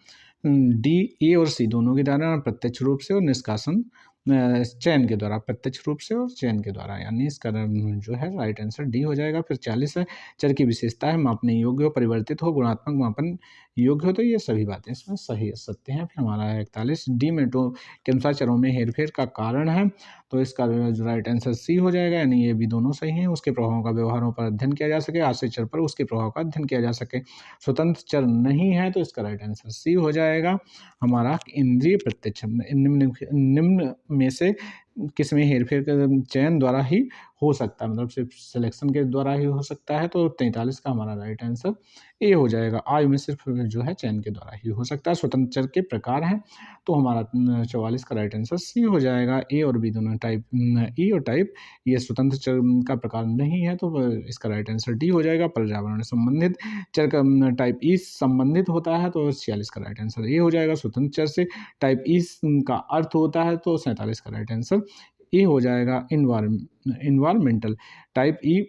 डी। ए और सी दोनों के द्वारा प्रत्यक्ष रूप से और निष्कासन चयन के द्वारा, प्रत्यक्ष रूप से और चयन के द्वारा, यानी इसका जो है राइट आंसर डी हो जाएगा। फिर 40 है, चर की विशेषता है मापने योग्य हो, परिवर्तित हो, गुणात्मक मापन योग्य हो, तो ये सभी बातें इसमें सही सत्य हैं। फिर हमारा 41 डी मेटो के अनुसार चरों में हेरफेर का कारण है, तो इसका जो राइट आंसर सी हो जाएगा, यानी ये भी दोनों सही हैं। उसके प्रभावों का व्यवहारों पर अध्ययन किया जा सके, आश्रित चर पर उसके प्रभाव का अध्ययन किया जा सके। स्वतंत्र चर नहीं है, तो इसका राइट आंसर सी हो जाएगा हमारा इंद्रिय प्रत्यक्ष। निम्न में से किसमें हेरफेर का चयन द्वारा ही हो सकता है, मतलब सिर्फ सिलेक्शन के द्वारा ही हो सकता है, तो 43 का हमारा राइट आंसर ए हो जाएगा। आयु में सिर्फ जो है चयन के द्वारा ही हो सकता है। स्वतंत्र चर के प्रकार हैं, तो हमारा 44 का राइट आंसर सी हो जाएगा। ए और बी दोनों टाइप, ई और टाइप, ये स्वतंत्र चर का प्रकार नहीं है, तो इसका राइट आंसर डी हो जाएगा। पर्यावरण संबंधित चर का टाइप ई संबंधित होता है, तो 46 का राइट आंसर ए हो जाएगा। स्वतंत्र चर से टाइप ई का अर्थ होता है, तो 47 का राइट आंसर ए हो जाएगा। इन्वायरमेंटल टाइप ई,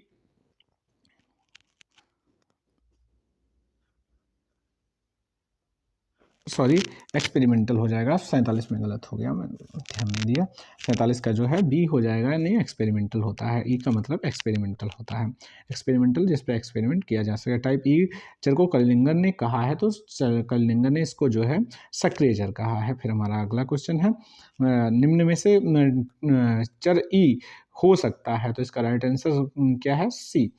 सॉरी एक्सपेरिमेंटल हो जाएगा। 47 में गलत हो गया, मैंने ध्यान नहीं दिया। 47 का जो है बी हो जाएगा, नहीं एक्सपेरिमेंटल होता है। ई का मतलब एक्सपेरिमेंटल होता है, एक्सपेरिमेंटल जिस पे एक्सपेरिमेंट किया जा सके। टाइप ई चर को कलिंगर ने कहा है, तो कलिंगर ने इसको जो है सक्रिय चर कहा है। फिर हमारा अगला क्वेश्चन है, निम्न में से चर ई हो सकता है, तो इसका राइट आंसर क्या है, सी,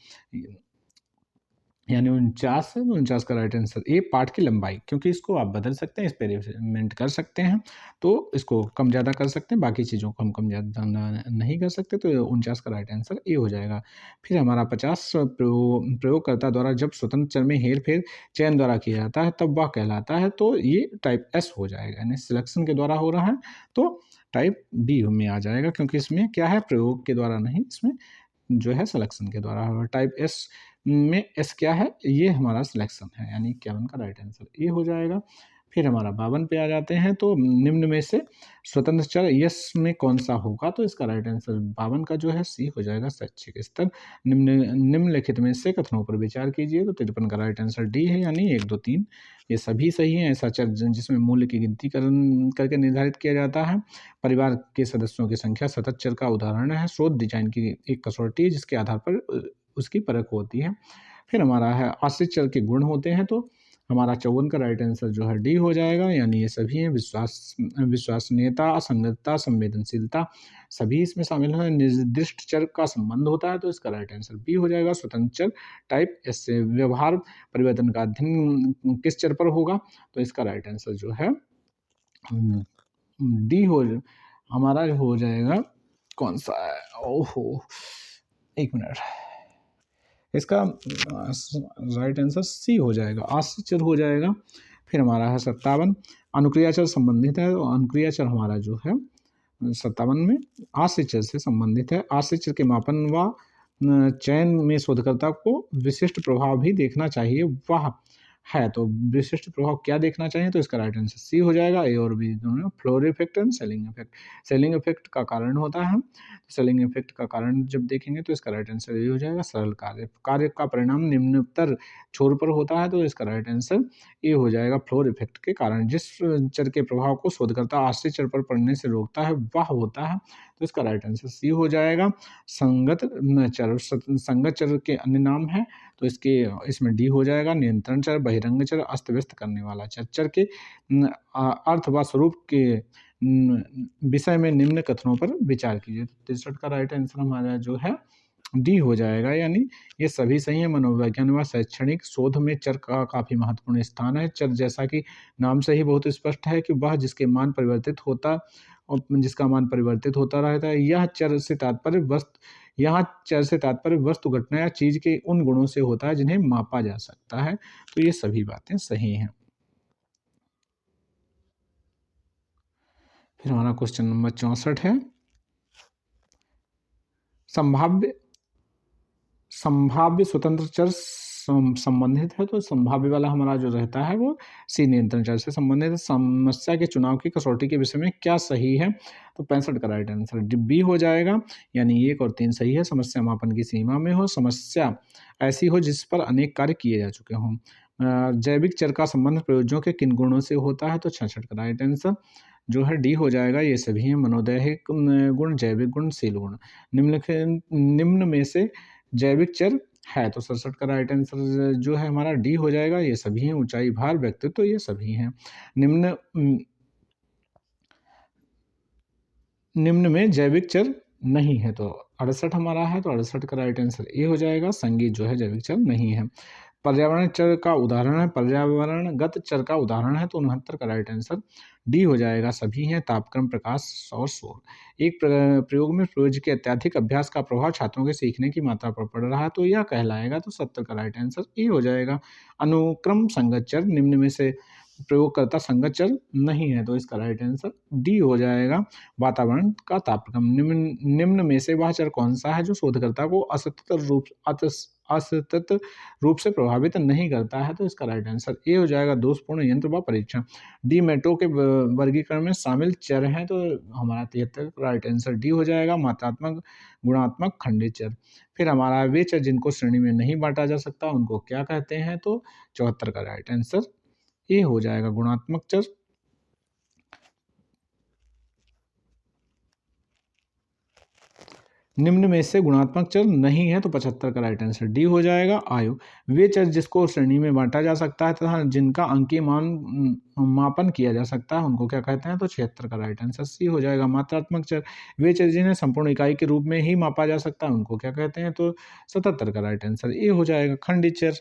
यानी 49 है, 49 का राइट आंसर ए। पाठ की लंबाई, क्योंकि इसको आप बदल सकते हैं, एक्सपेरिमेंट कर सकते हैं, तो इसको कम ज़्यादा कर सकते हैं, बाकी चीज़ों को हम कम ज़्यादा नहीं कर सकते, तो 49 का राइट आंसर ए हो जाएगा। फिर हमारा 50 प्रयोगकर्ता द्वारा जब स्वतंत्र चर में हेर फेर चयन द्वारा किया जाता है, तब वह कहलाता है, तो ये टाइप एस हो जाएगा, यानी सिलेक्शन के द्वारा हो रहा है, तो टाइप बी में आ जाएगा, क्योंकि इसमें क्या है, प्रयोग के द्वारा नहीं, इसमें जो है सिलेक्शन के द्वारा होगा। टाइप एस में एस क्या है, ये हमारा सिलेक्शन है, यानी 51 का राइट आंसर ए हो जाएगा। फिर हमारा 52 पे आ जाते हैं, तो निम्न में से स्वतंत्र चर यस में कौन सा होगा, तो इसका राइट आंसर 52 का जो है सी हो जाएगा। शैक्षिक स्तर, निम्नलिखित में से कथनों पर विचार कीजिए, तो 53 का राइट आंसर डी है, यानी 1 2 3 ये सभी सही हैं। ऐसा चर जिसमें मूल्य की गिनती करके निर्धारित किया जाता है। परिवार के सदस्यों की संख्या सतत चर का उदाहरण है। शोध डिजाइन की एक कसौटी है, जिसके आधार पर उसकी परख होती है। फिर हमारा है आश्रित चर के गुण होते हैं, तो हमारा 54 का राइट आंसर जो है डी हो जाएगा, यानी ये सभी हैं। विश्वसनीयता, असंगतता, संवेदनशीलता, सभी इसमें शामिल हैं। निर्दिष्ट चर का संबंध होता है, तो इसका राइट आंसर बी हो जाएगा। स्वतंत्र चर टाइप एस से व्यवहार परिवर्तन का अध्ययन किस चर पर होगा, तो इसका राइट आंसर जो है डी हो, हमारा हो जाएगा, कौन सा है, ओहो 1 मिनट, इसका राइट आंसर सी हो जाएगा, आश्रित चर हो जाएगा। फिर हमारा है 57 अनुक्रिया चर संबंधित है, तो अनुक्रिया चर हमारा जो है 57 में आश्रित चर से संबंधित है। आश्रित चर के मापन व चयन में शोधकर्ता को विशिष्ट प्रभाव भी देखना चाहिए, वह है, तो विशिष्ट प्रभाव क्या देखना चाहिए, तो इसका राइट आंसर सी हो जाएगा। ए और बी दोनों, floor effect and selling effect. Selling effect का कारण होता है, सेलिंग इफेक्ट का कारण जब देखेंगे, तो इसका राइट आंसर ये हो जाएगा। सरल कार्य का परिणाम निम्नतर छोर पर होता है, तो इसका राइट आंसर ए हो जाएगा। फ्लोर इफेक्ट के कारण जिस चर के प्रभाव को शोधकर्ता आश्रित चर पर पड़ने से रोकता है, वह होता है, तो इसका राइट आंसर सी हो जाएगा। संगत चर, संगत चर के अन्य नाम है, तो इसमें डी हो जाएगा। नियंत्रण चर, बहिरंग चर, अस्त व्यस्त करने वाला चर। चर के अर्थ व स्वरूप के विषय में निम्न कथनों पर विचार कीजिए। 63 का राइट आंसर हमारा जो है डी हो जाएगा, यानी ये सभी सही है। मनोविज्ञान व शैक्षणिक शोध में चर का काफ़ी महत्वपूर्ण स्थान है। चर जैसा कि नाम से ही बहुत स्पष्ट है कि वह जिसके मान परिवर्तित होता और जिसका मान परिवर्तित होता रहता है। यहाँ चर से तात्पर्य वस्तु, घटना या चीज़ के उन गुणों से होता है जिन्हें मापा जा सकता है। तो ये सभी बातें सही हैं। फिर हमारा क्वेश्चन नंबर 64 है, संभाव्य संभाव्य स्वतंत्र चर संबंधित है। तो संभाव्य वाला हमारा जो रहता है वो सी नियंत्रण चर से संबंधित है। समस्या के चुनाव की कसौटी के विषय में क्या सही है? तो 65 का राइट आंसर बी हो जाएगा, यानी 1 और 3 सही है। समस्या मापन की सीमा में हो, समस्या ऐसी हो जिस पर अनेक कार्य किए जा चुके हों। जैविक चर का संबंध प्रयोजों के किन गुणों से होता है? तो 66 का राइट आंसर जो है डी हो जाएगा। ये सभी हैं, मनोदैहिक गुण, जैविक गुण, शील गुण। निम्न में से जैविक चर है, तो 67 का राइट आंसर जो है हमारा डी हो जाएगा। ये सभी हैं, ऊंचाई, भार, व्यक्तित्व, तो ये सभी हैं। निम्न में जैविक चर नहीं है, तो 68 हमारा है, तो 68 का राइट आंसर ए हो जाएगा। संगीत जो है जैविक चर नहीं है। पर्यावरण चर का उदाहरण है, पर्यावरणगत चर का उदाहरण है, तो 69 का राइट आंसर डी हो जाएगा। सभी हैं, तापक्रम, प्रकाश और शोर। एक प्रयोग में प्रयोज्य के अत्यधिक अभ्यास का प्रभाव छात्रों के सीखने की मात्रा पर पड़ रहा है, तो यह कहलाएगा। तो 70 का राइट आंसर ए हो जाएगा। अनुक्रम संगत चर, निम्न में से प्रयोगकर्ता संगत चर नहीं है, तो इसका राइट आंसर डी हो जाएगा। वातावरण का तापक्रम, निम्न में से वह चर कौन सा है जो शोधकर्ता को असतत रूप से प्रभावित नहीं करता है? तो इसका राइट आंसर ए हो जाएगा। दोषपूर्ण यंत्र व परीक्षण डी मेटो के वर्गीकरण में शामिल चर हैं, तो हमारा 73 राइट आंसर डी हो जाएगा। मात्रात्मक, गुणात्मक, खंडित चर। फिर हमारा वे चर जिनको श्रेणी में नहीं बांटा जा सकता उनको क्या कहते हैं? तो 74 का राइट आंसर ए हो जाएगा, गुणात्मक चर। निम्न में से गुणात्मक चर नहीं है, तो 75 का राइट आंसर डी हो जाएगा। आयु, वे चर जिसको श्रेणी में बांटा जा सकता है तथा जिनका अंकीय मान मापन किया जा सकता है उनको क्या कहते हैं? तो 76 का राइट आंसर सी हो जाएगा। मात्रात्मक चर, वे चर जिन्हें संपूर्ण इकाई के रूप में ही मापा जा सकता है उनको क्या कहते हैं? तो 77 का राइट आंसर ए हो जाएगा। खंडित चर,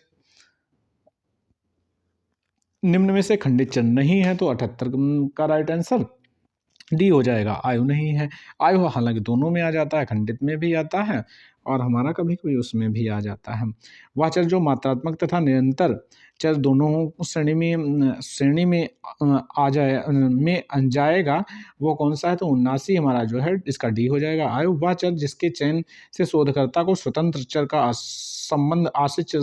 निम्न में से खंडित चर नहीं है, तो 78 का राइट आंसर डी हो जाएगा। आयु नहीं है। आयु हालांकि दोनों में आ जाता है, खंडित में भी आता है और हमारा कभी कभी उसमें भी आ जाता है। वह चर जो मात्रात्मक तथा निरंतर चर दोनों श्रेणी में आ जाएगा, वो कौन सा है? तो 79 हमारा जो है इसका डी हो जाएगा। आयु, वह चर जिसके चयन से शोधकर्ता को स्वतंत्र चर का संबंध आश्रित चर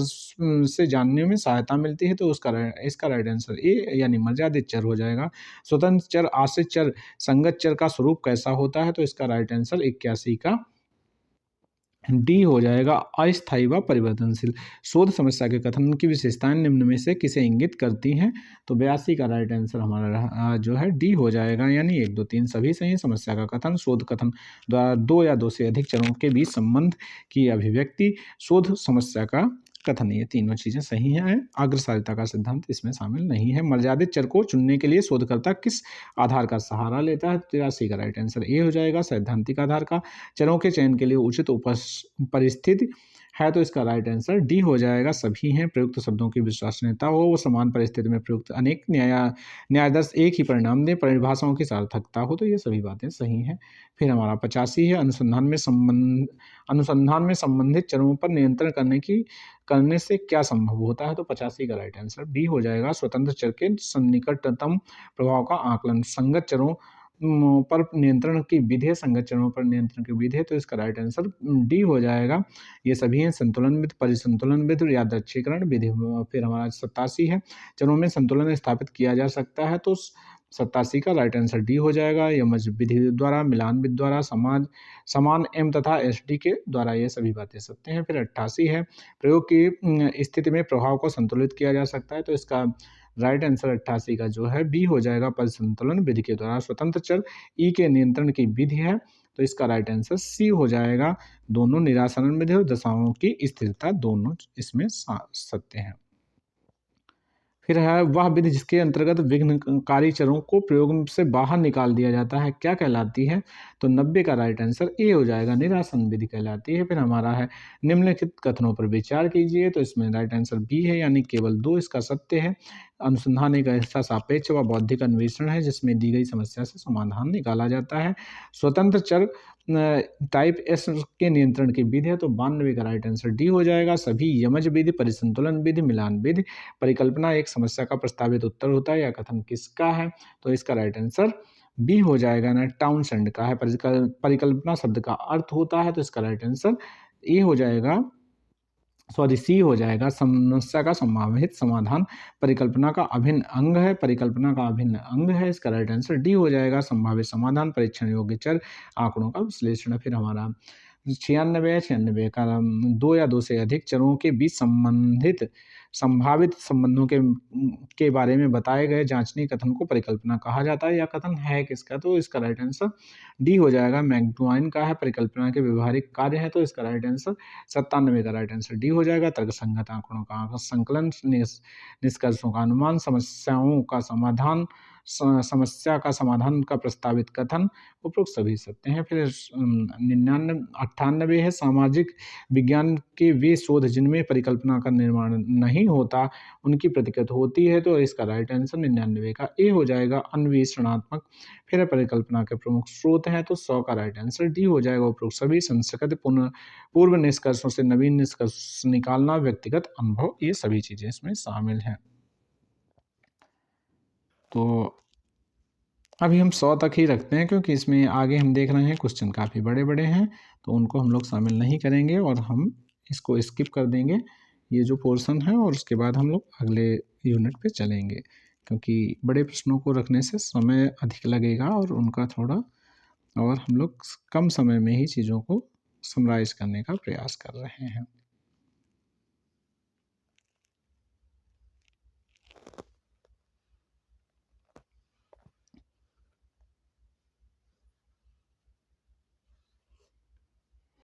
से जानने में सहायता मिलती है, तो इसका राइट आंसर ए यानी मर्यादित चर हो जाएगा। स्वतंत्र चर, आश्रित चर, संगत चर का स्वरूप कैसा होता है? तो इसका राइट आंसर 81 का डी हो जाएगा। अस्थायी व परिवर्तनशील। शोध समस्या के कथन की विशेषताएं निम्न में से किसे इंगित करती हैं? तो 82 का राइट आंसर हमारा जो है डी हो जाएगा, यानी 1, 2, 3 सभी सही। समस्या का कथन, शोध कथन द्वारा 2 या 2 से अधिक चरों के बीच संबंध की अभिव्यक्ति, शोध समस्या का कथन, ये तीनों चीजें सही हैं। अग्रसारिता का सिद्धांत इसमें शामिल नहीं है। मर्यादित चर को चुनने के लिए शोधकर्ता किस आधार का सहारा लेता है? 83 का राइट आंसर ए हो जाएगा, सैद्धांतिक आधार का। चरों के चयन के लिए उचित परिस्थिति है, तो इसका राइट आंसर डी हो जाएगा। सभी हैं, प्रयुक्त शब्दों की विश्वसनीयता हो, वो समान परिस्थिति में प्रयुक्त अनेक न्यायादर्श एक ही परिणाम दें, परिभाषाओं की सार्थकता हो, तो ये सभी बातें सही हैं। फिर हमारा 85 है, अनुसंधान में संबंधित चरों पर नियंत्रण करने से क्या संभव होता है? तो 85 का राइट आंसर बी हो जाएगा। स्वतंत्र चर के सन्निकटतम प्रभाव का आकलन, संगत चरों पर नियंत्रण की विधि है, संगत चरों पर नियंत्रण की विधि है, तो इसका राइट आंसर डी हो जाएगा। ये सभी हैं, संतुलन विधि, परिसंतुलन विधि, यादृच्छिकरण विधि। फिर हमारा 87 है, चरों में संतुलन स्थापित किया जा सकता है, तो 87 का राइट आंसर डी हो जाएगा। यमज विधि द्वारा, मिलान विधि द्वारा, समान एम तथा एस डी के द्वारा, ये सभी बातें सत्य हैं। फिर 88 है, प्रयोग की स्थिति में प्रभाव को संतुलित किया जा सकता है, तो इसका राइट आंसर 88 का जो है बी हो जाएगा। परिसंतुलन विधि के द्वारा स्वतंत्र चर ई के नियंत्रण की विधि है, तो इसका राइट आंसर सी हो जाएगा। दोनों निरासरण विधि और दशाओं की स्थिरता दोनों इसमें सत्य हैं। फिर है वह विधि जिसके अंतर्गत विघ्नकारी चरों को प्रयोग से बाहर निकाल दिया जाता है क्या कहलाती है? तो 90 का राइट आंसर ए हो जाएगा, निरासन विधि कहलाती है। फिर हमारा है निम्नलिखित कथनों पर विचार कीजिए, तो इसमें राइट आंसर बी है, यानी केवल 2 इसका सत्य है। अनुसंधान एक ऐसा सापेक्ष व बौद्धिक अन्वेषण है जिसमें दी गई समस्या से समाधान निकाला जाता है। स्वतंत्र चर टाइप एस के नियंत्रण की विधि है, तो 92 का राइट आंसर डी हो जाएगा। सभी यमज विधि, परिसंतुलन विधि, मिलान विधि, परिकल्पना एक समस्या का प्रस्तावित उत्तर होता है, यह कथन किसका है? तो इसका राइट आंसर बी हो जाएगा ना, टाउनसेंड का है। परिकल्पना शब्द का अर्थ होता है, तो इसका राइट आंसर ए हो जाएगा, सॉरी सी हो जाएगा। समस्या का संभावित समाधान परिकल्पना का अभिन्न अंग है, परिकल्पना का अभिन्न अंग है, इसका राइट आंसर डी हो जाएगा। संभावित समाधान परीक्षण योग्य चर आंकड़ों का विश्लेषण। फिर हमारा 96 का 2 या 2 से अधिक चरों के बीच संबंधित संभावित संबंधों के बारे में बताए गए जांचनी कथन को परिकल्पना कहा जाता है। यह कथन है किसका? तो इसका राइट आंसर डी हो जाएगा, मैकडॉइन का है। परिकल्पना के व्यवहारिक कार्य है, तो इसका राइट आंसर 97 का राइट आंसर डी हो जाएगा। तर्कसंगत आंकड़ों का संकलन, निष्कर्षों का अनुमान, समस्याओं का समाधान, समस्या का समाधान का प्रस्तावित कथन, उपरोक्त सभी सत्य हैं। फिर 98 है, सामाजिक विज्ञान के वे शोध जिनमें परिकल्पना का निर्माण नहीं होता उनकी प्रतिकृत होती है, तो इसका राइट आंसर 99 का ए हो जाएगा, अन्वेषणात्मक। फिर परिकल्पना के प्रमुख स्रोत हैं, तो 100 का राइट आंसर डी हो जाएगा। उपरोक्त सभी संस्कृत पूर्व निष्कर्षों से नवीन निष्कर्ष निकालना, व्यक्तिगत अनुभव, ये सभी चीजें इसमें शामिल हैं। तो अभी हम 100 तक ही रखते हैं, क्योंकि इसमें आगे हम देख रहे हैं क्वेश्चन काफ़ी बड़े बड़े हैं, तो उनको हम लोग शामिल नहीं करेंगे और हम इसको स्किप कर देंगे, ये जो पोर्शन है, और उसके बाद हम लोग अगले यूनिट पे चलेंगे, क्योंकि बड़े प्रश्नों को रखने से समय अधिक लगेगा और उनका थोड़ा, और हम लोग कम समय में ही चीज़ों को समराइज करने का प्रयास कर रहे हैं।